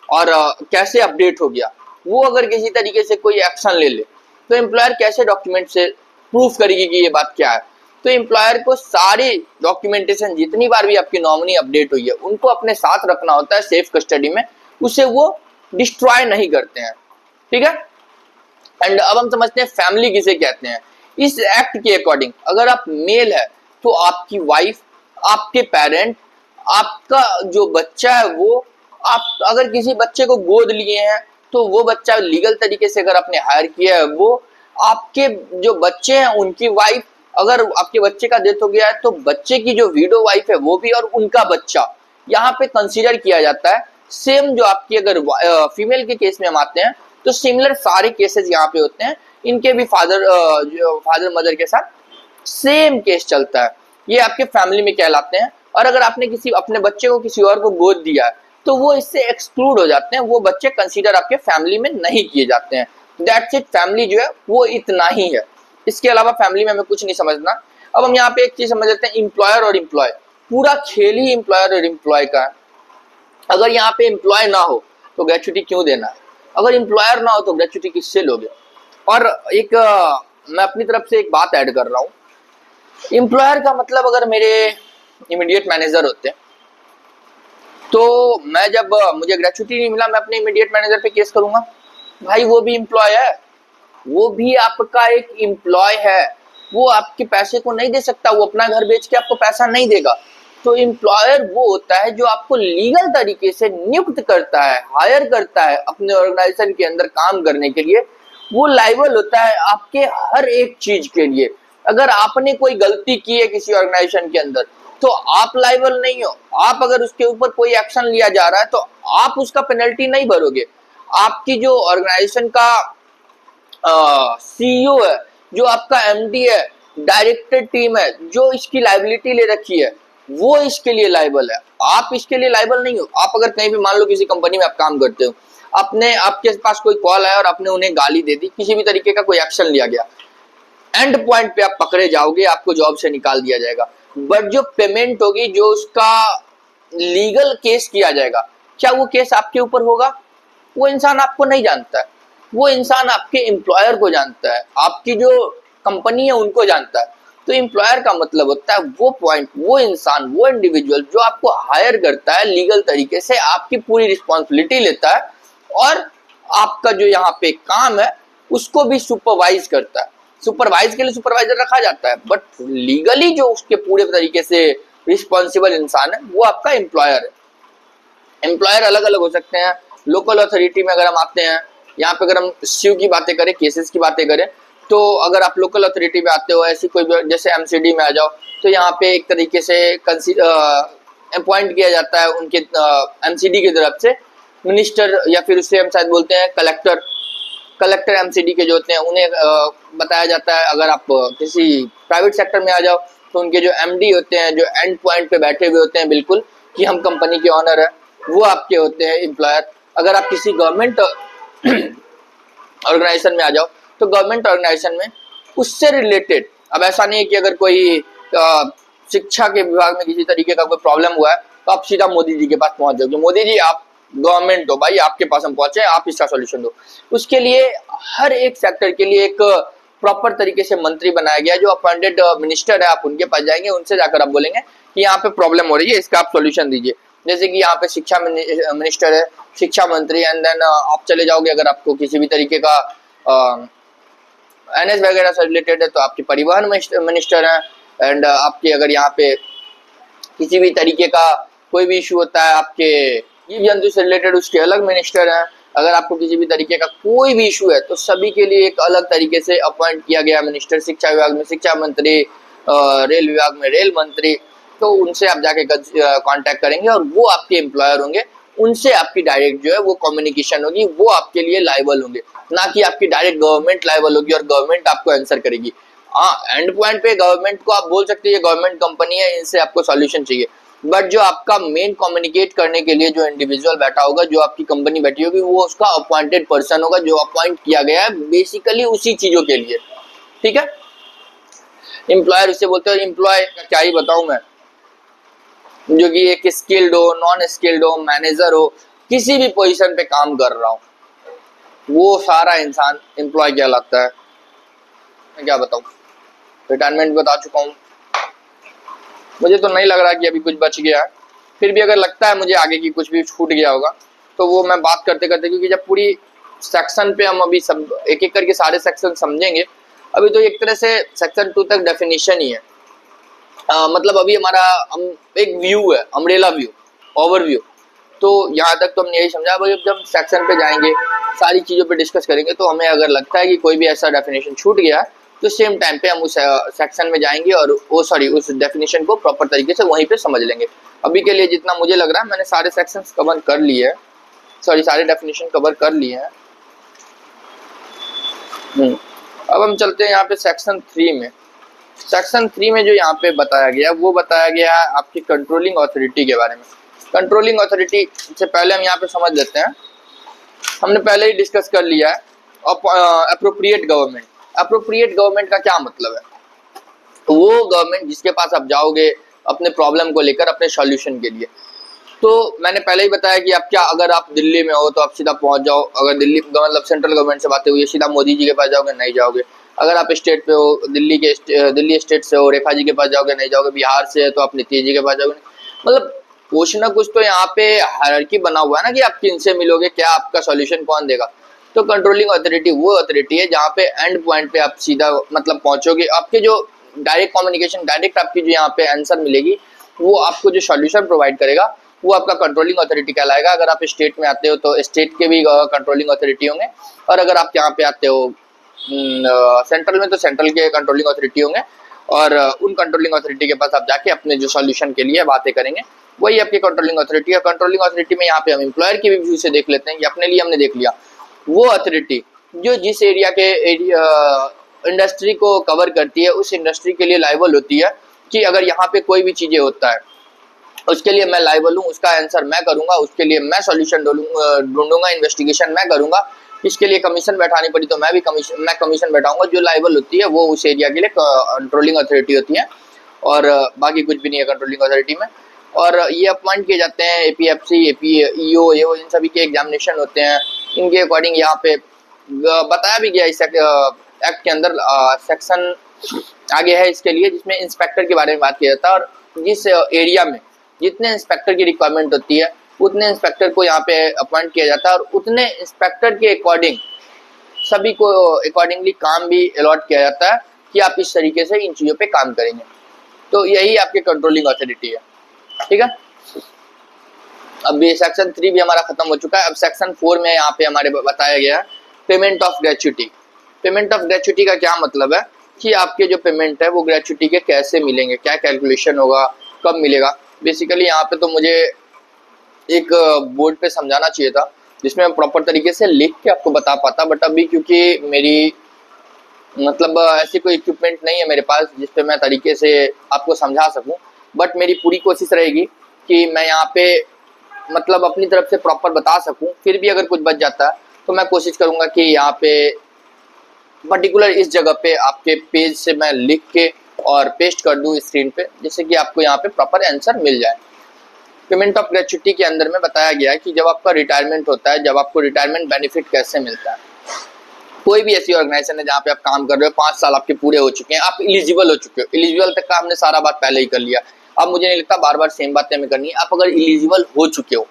और कैसे अपडेट हो गया, वो अगर किसी तरीके से कोई एक्शन ले ले तो एम्प्लॉयर कैसे डॉक्यूमेंट से प्रूफ करेगी कि ये बात क्या है। तो एम्प्लॉयर को सारी डॉक्यूमेंटेशन जितनी बार भी आपकी नॉमिनी अपडेट हुई है उनको अपने साथ रखना होता है सेफ कस्टडी में, उसे वो डिस्ट्रॉय नहीं करते हैं, ठीक है। एंड अब हम समझते हैं फैमिली किसे कहते हैं। इस एक्ट के अकॉर्डिंग अगर आप मेल है तो आपकी वाइफ, आपके पेरेंट, आपका जो बच्चा है वो, आप अगर किसी बच्चे को गोद लिए हैं तो वो बच्चा लीगल तरीके से अगर आपने हायर किया है वो, आपके जो बच्चे हैं उनकी वाइफ, अगर आपके बच्चे का डेथ हो गया है तो बच्चे की जो विडो वाइफ है वो भी, और उनका बच्चा यहाँ पे कंसीडर किया जाता है। सेम जो आपकी अगर फीमेल के केस में हम आते हैं तो सिमिलर सारे केसेस यहाँ पे होते हैं, इनके भी फादर मदर के साथ सेम केस चलता है, ये आपके फैमिली में कहलाते हैं। और अगर आपने किसी अपने बच्चे को किसी और को गोद दिया है तो वो इससे एक्सक्लूड हो जाते हैं, वो बच्चे कंसीडर आपके फैमिली में नहीं किए जाते हैं। दैट्स इट, फैमिली जो है वो इतना ही है, इसके अलावा फैमिली में हमें कुछ नहीं समझना। अब हम यहाँ पे एक चीज समझ लेते हैं, एम्प्लॉयर और एम्प्लॉय, पूरा खेल ही एम्प्लॉयर और एम्प्लॉय का है। अगर यहाँ पे एम्प्लॉय ना हो तो ग्रेच्युटी क्यों देना है, अगर एम्प्लॉयर ना हो तो ग्रेच्युटी किससे लोगे। और एक मैं अपनी तरफ से एक बात ऐड कर रहा हूँ, एम्प्लॉयर का मतलब अगर मेरे इमीडिएट मैनेजर होते तो मैं जब मुझे ग्रेच्युटी नहीं मिला मैं अपने इमीडिएट मैनेजर पे केस करूंगा, भाई वो भी एम्प्लॉय है, वो भी आपका एक एम्प्लॉय है, वो आपके पैसे को नहीं दे सकता, वो अपना घर बेच के आपको पैसा नहीं देगा। तो एम्प्लॉयर वो होता है जो आपको लीगल तरीके से नियुक्त करता है, हायर करता है अपने ऑर्गेनाइजेशन के अंदर काम करने के लिए, वो लायबल होता है आपके हर एक चीज के लिए। अगर आपने कोई गलती की है किसी ऑर्गेनाइजेशन के अंदर तो आप लायबल नहीं हो, आप अगर उसके ऊपर कोई एक्शन लिया जा रहा है तो आप उसका पेनल्टी नहीं भरोगे। आपकी जो ऑर्गेनाइजेशन का सीईओ है, जो आपका एमडी है, डायरेक्टर टीम है, जो इसकी लायबिलिटी ले रखी है वो इसके लिए लायबल है, आप इसके लिए लायबल नहीं हो। आप अगर कहीं भी मान लो किसी कंपनी में आप काम करते हो, आपके पास कोई कॉल आया और आपने उन्हें गाली दे दी, किसी भी तरीके का कोई एक्शन लिया गया, एंड पॉइंट पे आप पकड़े जाओगे, आपको जॉब से निकाल दिया जाएगा। बट जो पेमेंट होगी, जो उसका लीगल केस किया जाएगा, क्या वो केस आपके ऊपर होगा? वो इंसान आपको नहीं जानता है, वो इंसान आपके एम्प्लॉयर को जानता है, आपकी जो कंपनी है उनको जानता है। तो एम्प्लॉयर का मतलब होता है वो पॉइंट, वो इंसान, वो इंडिविजुअल जो आपको हायर करता है लीगल तरीके से, आपकी पूरी रिस्पॉन्सिबिलिटी लेता है और आपका जो यहाँ पे काम है उसको भी सुपरवाइज करता है। सुपरवाइज के लिए सुपरवाइजर रखा जाता है, बट लीगली जो उसके पूरे तरीके से रिस्पॉन्सिबल इंसान है वो आपका एम्प्लॉयर है। एम्प्लॉयर अलग अलग हो सकते हैं। लोकल अथॉरिटी में अगर हम आते हैं, यहाँ पे अगर हम स्यू की बातें करें, केसेस की बातें करें, तो अगर आप लोकल अथॉरिटी में आते हो, ऐसी कोई जैसे एमसीडी में आ जाओ, तो यहाँ पे एक तरीके से अपॉइंट किया जाता है उनके एमसीडी की तरफ से मिनिस्टर, या फिर उससे हम शायद बोलते हैं कलेक्टर एमसीडी के जो होते हैं उन्हें बताया जाता है। अगर आप किसी प्राइवेट सेक्टर में आ जाओ तो उनके जो एमडी होते हैं, जो एंड पॉइंट पे बैठे हुए होते हैं बिल्कुल कि हम कंपनी के ऑनर है, वो आपके होते हैं एम्प्लॉयर। अगर आप किसी गवर्नमेंट ऑर्गेनाइजेशन में आ जाओ तो गवर्नमेंट ऑर्गेनाइजेशन में उससे रिलेटेड, अब ऐसा नहीं है कि अगर कोई शिक्षा के विभाग में किसी तरीके का कोई प्रॉब्लम हुआ है तो आप सीधा मोदी जी के पास पहुंच जाओगे, मोदी जी आप गवर्नमेंट हो भाई, आपके पास हम पहुंचे, आप इसका सॉल्यूशन दो। उसके लिए हर एक सेक्टर के लिए एक प्रॉपर तरीके से मंत्री बनाया गया, जो अपॉइंटेड मिनिस्टर है, आप उनके पास जाएंगे, उनसे जाकर आप बोलेंगे कि यहाँ पे प्रॉब्लम हो रही है, इसका आप सॉल्यूशन दीजिए। जैसे कि यहाँ पे शिक्षा मिनिस्टर है, शिक्षा मंत्री, एंड देन आप चले जाओगे अगर आपको किसी भी तरीके का एनएस वगैरह से रिलेटेड है तो आपके परिवहन मिनिस्टर हैं, एंड आपके अगर यहाँ पे किसी भी तरीके का कोई भी इशू होता है आपके जीव जंतु से रिलेटेड, उसके अलग मिनिस्टर हैं। अगर आपको किसी भी तरीके का कोई भी इशू है तो सभी के लिए एक अलग तरीके से अपॉइंट किया गया मिनिस्टर। शिक्षा विभाग में शिक्षा मंत्री, रेल विभाग में रेल मंत्री, तो उनसे आप जाके कांटेक्ट करेंगे और वो आपके एम्प्लॉयर होंगे। उनसे आपकी डायरेक्ट जो है वो कम्युनिकेशन होगी, वो आपके लिए लायबल होंगे, ना कि आपकी डायरेक्ट गवर्नमेंट लायबल होगी और गवर्नमेंट आपको आंसर करेगी। हाँ, एंड पॉइंट पे गवर्नमेंट को आप बोल सकते हैं ये गवर्नमेंट कंपनी है, इनसे आपको सॉल्यूशन चाहिए, बट जो आपका मेन कम्युनिकेट करने के लिए जो इंडिविजुअल बैठा होगा, जो आपकी कंपनी बैठी होगी, वो उसका अपॉइंटेड पर्सन होगा, जो अपॉइंट किया गया है बेसिकली उसी चीजों के लिए। ठीक है, एम्प्लॉयर उसे बोलते हैं। एम्प्लॉय का क्या ही बताऊं मैं, जो कि एक स्किल्ड हो, नॉन स्किल्ड हो, मैनेजर हो, किसी भी पोजीशन पे काम कर रहा हो, वो सारा इंसान एम्प्लॉय कहलाता है। मैं क्या बताऊं, रिटायरमेंट बता चुका हूं, मुझे तो नहीं लग रहा कि अभी कुछ बच गया है। फिर भी अगर लगता है मुझे आगे की कुछ भी छूट गया होगा तो वो मैं बात करते करते, क्योंकि जब पूरी सेक्शन पे हम अभी सब एक एक करके सारे सेक्शन समझेंगे, अभी तो एक तरह से सेक्शन 2 तक डेफिनेशन ही है। मतलब अभी हमारा एक व्यू है, अम्ब्रेला व्यू, ओवरव्यू, तो यहाँ तक तो हमने यही समझा। अब जब हम सेक्शन पे जाएंगे, सारी चीज़ों पे डिस्कस करेंगे, तो हमें अगर लगता है कि कोई भी ऐसा डेफिनेशन छूट गया है तो सेम टाइम पे हम उस सेक्शन में जाएंगे और उस डेफिनेशन को प्रॉपर तरीके से वहीं पे समझ लेंगे। अभी के लिए जितना मुझे लग रहा है मैंने सारे सेक्शंस कवर कर लिए हैं, सारे डेफिनेशन कवर कर लिए हैं। अब हम चलते हैं यहाँ पे सेक्शन 3 में। सेक्शन 3 में जो यहाँ पे बताया गया, वो बताया गया है आपकी कंट्रोलिंग अथॉरिटी के बारे में। कंट्रोलिंग अथॉरिटी से पहले हम यहाँ पे समझ लेते हैं, हमने पहले ही डिस्कस कर लिया है अप्रोप्रिएट गवर्नमेंट। अप्रोप्रिएट गवर्नमेंट का क्या मतलब है, वो गवर्नमेंट जिसके पास आप जाओगे अपने प्रॉब्लम को लेकर, अपने सॉल्यूशन के लिए। तो मैंने पहले ही बताया कि आप क्या, अगर आप दिल्ली में हो तो आप सीधा पहुंच जाओ, अगर दिल्ली मतलब सेंट्रल गवर्नमेंट से बातें हुई है, सीधा मोदी जी के पास जाओगे, नहीं जाओगे। अगर आप स्टेट पे हो, दिल्ली स्टेट से हो, रेखा जी के पास जाओगे, नहीं जाओगे। बिहार से है तो आप नीतीश जी के पास जाओगे। मतलब कुछ ना कुछ तो यहाँ पे हायरार्की बना हुआ है ना, कि आप किनसे मिलोगे, क्या आपका सॉल्यूशन कौन देगा। तो कंट्रोलिंग अथॉरिटी वो अथॉरिटी है जहाँ पे एंड पॉइंट पे आप सीधा मतलब पहुंचोगे, आपके जो डायरेक्ट कम्युनिकेशन, डायरेक्ट आपकी जो यहाँ पे आंसर मिलेगी, वो आपको जो सॉल्यूशन प्रोवाइड करेगा, वो आपका कंट्रोलिंग अथॉरिटी कहलाएगा। अगर आप स्टेट में आते हो तो स्टेट के भी कंट्रोलिंग अथॉरिटी होंगे, और अगर आप यहाँ पे आते हो सेंट्रल में तो सेंट्रल के कंट्रोलिंग अथॉरिटी होंगे, और उन कंट्रोलिंग अथॉरिटी के पास आप जाके अपने जो सॉल्यूशन के लिए बातें करेंगे, वही आपकी कंट्रोलिंग अथॉरिटी है। कंट्रोलिंग अथॉरिटी में यहाँ पे हम एम्प्लॉयर के भी व्यू से देख लेते हैं कि अपने लिए हमने देख लिया, वो अथॉरिटी जो जिस एरिया के इंडस्ट्री को कवर करती है, उस इंडस्ट्री के लिए लायबल होती है कि अगर यहाँ पे कोई भी चीजें होता है उसके लिए मैं लायबल हूँ, उसका आंसर मैं करूंगा, उसके लिए मैं सॉल्यूशन ढूंढूंगा, इन्वेस्टिगेशन मैं करूंगा। इसके लिए कमीशन बैठानी पड़ी तो मैं कमीशन बैठाऊंगा। जो लायबल होती है वो उस एरिया के लिए कंट्रोलिंग अथॉरिटी होती है, और बाकी कुछ भी नहीं है कंट्रोलिंग अथॉरिटी में। और ये अपॉइंट किए जाते हैं एपीएफसी, ईओ, इन सभी के एग्जामिनेशन होते हैं। इनके अकॉर्डिंग यहाँ पे बताया भी गया इस एक्ट के अंदर। सेक्शन आगे है इसके लिए, जिसमें इंस्पेक्टर के बारे में बात किया जाता है, और जिस एरिया में जितने इंस्पेक्टर की रिक्वायरमेंट होती है उतने इंस्पेक्टर को यहाँ पे अपॉइंट किया जाता है, और उतने इंस्पेक्टर के अकॉर्डिंग सभी को अकॉर्डिंगली काम भी अलॉट किया जाता है कि आप इस तरीके से इन चीज़ों पे काम करेंगे। तो यही आपकी कंट्रोलिंग अथॉरिटी है। ठीक है, अब ये सेक्शन 3 भी हमारा खत्म हो चुका है। अब सेक्शन 4 में यहाँ पे हमारे बताया गया है payment of gratuity. Payment of gratuity का क्या मतलब है कि आपके जो पेमेंट है वो ग्रेच्युटी के कैसे मिलेंगे, क्या कैलकुलेशन होगा, कब मिलेगा। बेसिकली यहाँ पे तो मुझे एक बोर्ड पे समझाना चाहिए था जिसमें मैं प्रॉपर तरीके से लिख के आपको बता पाता, बट अभी क्योंकि मेरी मतलब ऐसी कोई इक्विपमेंट नहीं है मेरे पास जिसपे मैं तरीके से आपको समझा सकूं। बट मेरी पूरी कोशिश रहेगी कि मैं यहाँ पे मतलब अपनी तरफ से प्रॉपर बता सकूं। फिर भी अगर कुछ बच जाता है तो मैं कोशिश करूंगा कि यहाँ पे पर्टिकुलर इस जगह पे आपके पेज से मैं लिख के और पेस्ट कर दूं स्क्रीन पे, जिससे कि आपको यहाँ पे प्रॉपर आंसर मिल जाए। पेमेंट ऑफ ग्रेच्युटी के अंदर में बताया गया है कि जब आपका रिटायरमेंट होता है, जब आपको रिटायरमेंट बेनिफिट कैसे मिलता है। कोई भी ऐसी ऑर्गेनाइजेशन है जहाँ पे आप काम कर रहे हो, 5 साल आपके पूरे हो चुके हैं, आप एलिजिबल हो चुके हो, एलिजिबल तक का हमने सारा बात पहले ही कर लिया। अब मुझे नहीं लगता बार बार सेम बातें हमें करनी है। आप अगर एलिजिबल हो चुके हो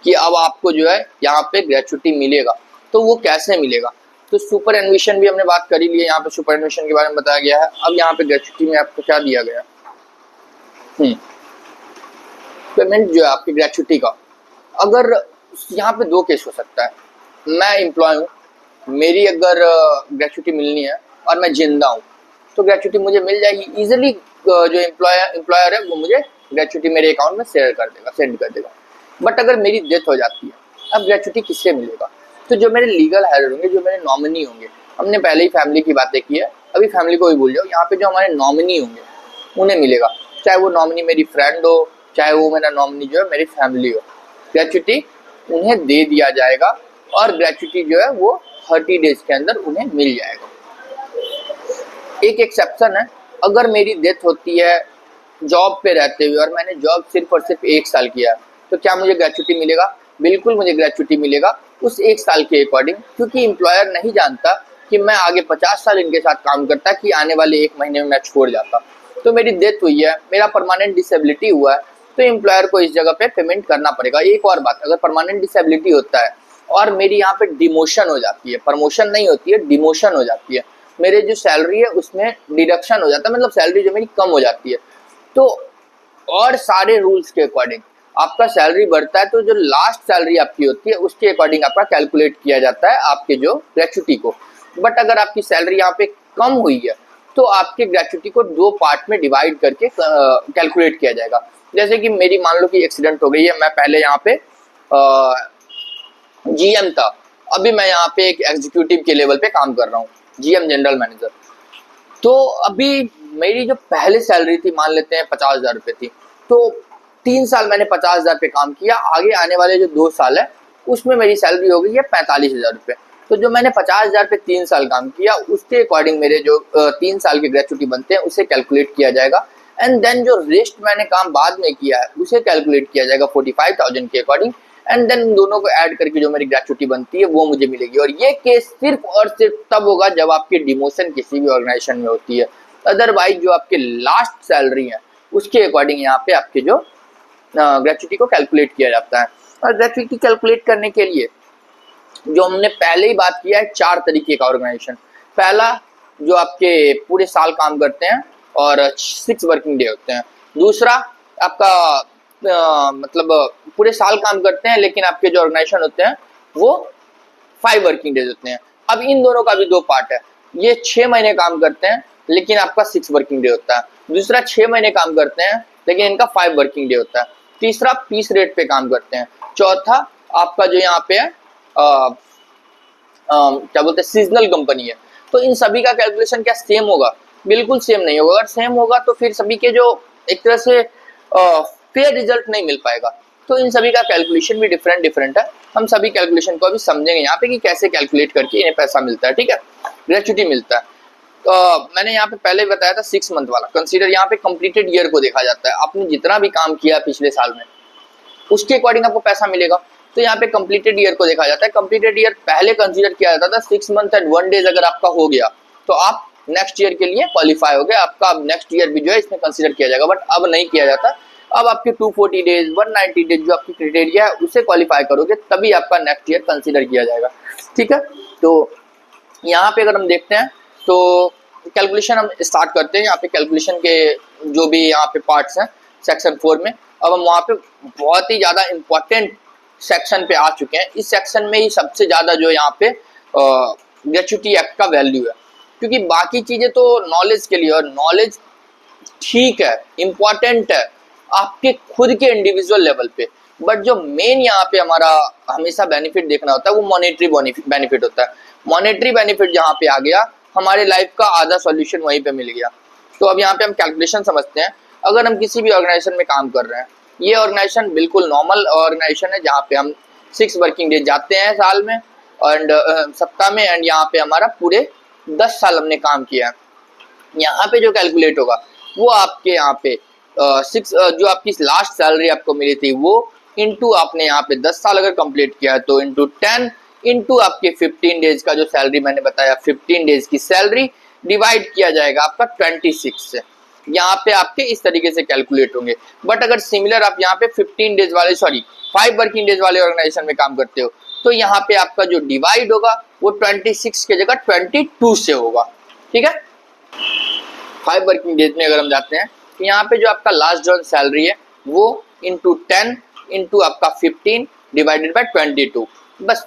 कि अब आपको जो है यहाँ पे ग्रेच्युटी मिलेगा, तो वो कैसे मिलेगा। तो सुपर एन्विशन भी हमने बात कर ही ली है, यहाँ पे सुपर एन्विशन के बारे में बताया गया है। अब यहाँ पे ग्रेच्युटी में आपको क्या दिया गया, पेमेंट जो है आपकी ग्रेचुटी का, अगर यहाँ पे दो केस हो सकता है। मैं एम्प्लॉय हूँ, मेरी अगर ग्रेचुटी मिलनी है और मैं जिंदा हूँ तो ग्रेचुटी मुझे मिल जाएगी इजीली। जो एम्प्लॉयर है वो मुझे ग्रेचुटी मेरे अकाउंट में शेयर कर देगा, सेंड कर देगा। बट अगर मेरी डेथ हो जाती है, अब ग्रेचुटी किससे मिलेगा? तो जो मेरे लीगल हायर होंगे, जो मेरे नॉमिनी होंगे, हमने पहले ही फैमिली की बातें की है, अभी फैमिली को भी भूल जाओ, यहाँ पे जो हमारे नॉमिनी होंगे उन्हें मिलेगा। चाहे वो नॉमिनी मेरी फ्रेंड हो, चाहे वो मेरा नॉमिनी जो है मेरी फैमिली हो, ग्रेचुटी उन्हें दे दिया जाएगा और ग्रेचुटी जो है वो 30 डेज के अंदर उन्हें मिल जाएगा। एक एक्सेप्शन है, अगर मेरी डेथ होती है जॉब पे रहते हुए और मैंने जॉब सिर्फ और सिर्फ 1 साल किया तो क्या मुझे ग्रेचुटी मिलेगा? बिल्कुल मुझे ग्रेचुटी मिलेगा उस 1 साल के अकॉर्डिंग, क्योंकि एम्प्लॉयर नहीं जानता कि मैं आगे 50 साल इनके साथ काम करता कि आने वाले 1 महीने में मैं छोड़ जाता। तो मेरी डेथ हुई है, मेरा परमानेंट डिसेबिलिटी हुआ है, तो एम्प्लॉयर को इस जगह पे पेमेंट करना पड़ेगा। एक और बात, अगर परमानेंट डिसेबिलिटी होता है और मेरी यहाँ पे डिमोशन हो जाती है, प्रमोशन नहीं होती है, डिमोशन हो जाती है, मेरे जो सैलरी है उसमें डिडक्शन हो जाता है, मतलब सैलरी जो मेरी कम हो जाती है, तो और सारे रूल्स के अकॉर्डिंग आपका सैलरी बढ़ता है, तो जो लास्ट सैलरी आपकी होती है उसके अकॉर्डिंग आपका कैलकुलेट किया जाता है आपके जो ग्रेचुटी को। बट अगर आपकी सैलरी यहाँ पे कम हुई है तो आपके ग्रेचुटी को 2 पार्ट में डिवाइड करके कैलकुलेट किया जाएगा। जैसे कि मेरी मान लो कि एक्सीडेंट हो गई है, मैं पहले यहाँ पे जीएम था, अभी मैं यहाँ पे एक एग्जीक्यूटिव के लेवल पे काम कर रहा हूँ, जीएम जनरल मैनेजर। तो अभी मेरी जो पहले सैलरी थी, मान लेते हैं 50,000 रुपये थी, तो 3 साल मैंने 50,000 पे काम किया, आगे आने वाले जो 2 साल है उसमें मेरी सैलरी हो गई है 45,000 रुपये। तो जो मैंने 50,000 पे 3 साल काम किया उसके अकॉर्डिंग मेरे जो 3 साल के ग्रेचुटी बनते हैं उसे कैलकुलेट किया जाएगा, एंड देन जो रेस्ट मैंने काम बाद में किया है उसे कैलकुलेट किया जाएगा 45,000 के अकॉर्डिंग, एंड देन दोनों को ऐड करके जो मेरी ग्रेचुटी बनती है वो मुझे मिलेगी। और ये केस सिर्फ और सिर्फ तब होगा जब आपकी डिमोशन किसी भी ऑर्गेनाइजेशन में होती है, अदरवाइज जो आपके लास्ट सैलरी है उसके अकॉर्डिंग यहाँ पे आपके जो ग्रेचुटी को कैलकुलेट किया जाता है। और ग्रेचुटी कैलकुलेट करने के लिए जो हमने पहले ही बात किया है, 4 तरीके का ऑर्गेनाइजेशन। पहला जो आपके पूरे साल काम करते हैं और 6 वर्किंग डे होते हैं। दूसरा आपका मतलब पूरे साल काम करते हैं लेकिन आपके जो ऑर्गेनाइजेशन होते हैं वो 5 वर्किंग डेज होते हैं। अब इन दोनों का भी 2 पार्ट है, ये 6 महीने काम करते हैं लेकिन आपका 6 वर्किंग डे होता है। दूसरा 6 महीने काम करते हैं लेकिन इनका 5 वर्किंग डे होता है। तीसरा पीस रेट पे काम करते हैं। चौथा आपका जो यहाँ पे है क्या बोलते हैं, सीजनल कंपनी है। तो इन सभी का कैलकुलेशन क्या सेम होगा? बिल्कुल सेम नहीं होगा। अगर सेम होगा तो फिर सभी के जो एक तरह से फेयर रिजल्ट नहीं मिल पाएगा। तो इन सभी का कैलकुलेशन भी डिफरेंट है। हम सभी कैलकुलेशन को अभी समझेंगे यहाँ पे कि कैसे कैलकुलेट करके इन्हें पैसा मिलता है, ठीक है, ग्रेचुटी मिलता है। तो मैंने यहाँ पे पहले बताया था 6 मंथ वाला कंसीडर, यहाँ पे कंप्लीटेड ईयर को देखा जाता है। आपने जितना भी काम किया पिछले साल में उसके अकॉर्डिंग आपको पैसा मिलेगा। तो यहाँ पे कंप्लीटेड ईयर को देखा जाता है। कंप्लीटेड ईयर पहले कंसीडर किया जाता था 6 मंथ एंड 1 डेज अगर आपका हो गया तो आप नेक्स्ट ईयर के लिए क्वालिफाई हो गए, आपका अब नेक्स्ट ईयर भी जो है इसमें कंसीडर किया जाएगा। बट अब नहीं किया जाता, अब आपके 240 डेज 190 डेज जो आपकी क्राइटेरिया है उसे क्वालिफाई करोगे तभी आपका नेक्स्ट ईयर कंसीडर किया जाएगा, ठीक है। तो यहाँ पे अगर हम देखते हैं तो कैलकुलेशन हम स्टार्ट करते हैं। यहाँ पे कैलकुलेशन के जो भी यहाँ पे पार्ट्स हैं सेक्शन 4 में, अब हम वहाँ पे बहुत ही ज़्यादा इम्पोर्टेंट सेक्शन पे आ चुके हैं। इस सेक्शन में ही सबसे ज़्यादा जो यहाँ पे ग्रेचुटी एक्ट का वैल्यू है, क्योंकि बाकी चीज़ें तो नॉलेज के लिए, और नॉलेज ठीक है इम्पॉर्टेंट है आपके खुद के इंडिविजुअल लेवल पे, बट जो मेन यहाँ पे हमारा हमेशा बेनिफिट देखना होता है वो मॉनेटरी बेनिफिट होता है। मॉनेटरी बेनिफिट जहाँ पे आ गया हमारे लाइफ का आधा सॉल्यूशन वहीं पे मिल गया। तो अब यहाँ पे हम कैलकुलेशन समझते हैं। अगर हम किसी भी ऑर्गेनाइजेशन में काम कर रहे हैं, ये ऑर्गेनाइजेशन बिल्कुल नॉर्मल ऑर्गेनाइजेशन है जहाँ पे हम 6 वर्किंग डे जाते हैं साल में एंड सप्ताह में, एंड यहाँ पे हमारा पूरे 10 साल हमने काम किया है। यहाँ पे जो कैलकुलेट होगा वो आपके यहाँ पे 6 जो आपकी लास्ट सैलरी आपको मिली थी वो इंटू आपने यहाँ पे 10 साल अगर कंप्लीट किया है तो इंटू 10 इंटू आपके 15 डेज का जो सैलरी मैंने बताया 15 डेज की सैलरी डिवाइड किया जाएगा आपका 26 से। यहाँ पे आपके इस तरीके से कैलकुलेट होंगे। बट अगर सिमिलर आप यहाँ पे 15 डेज वाले 5 वर्किंग डेज वाले ऑर्गेनाइजेशन में काम करते हो तो यहाँ पे आपका जो डिवाइड होगा वो 26 के जगह 22 से होगा, ठीक है। 5 वर्किंग डेज में अगर हम जाते हैं तो यहाँ पे जो आपका लास्ट जॉन सैलरी है वो इंटू 10 इंटू आपका 15 डिवाइडेड बाय 22। बस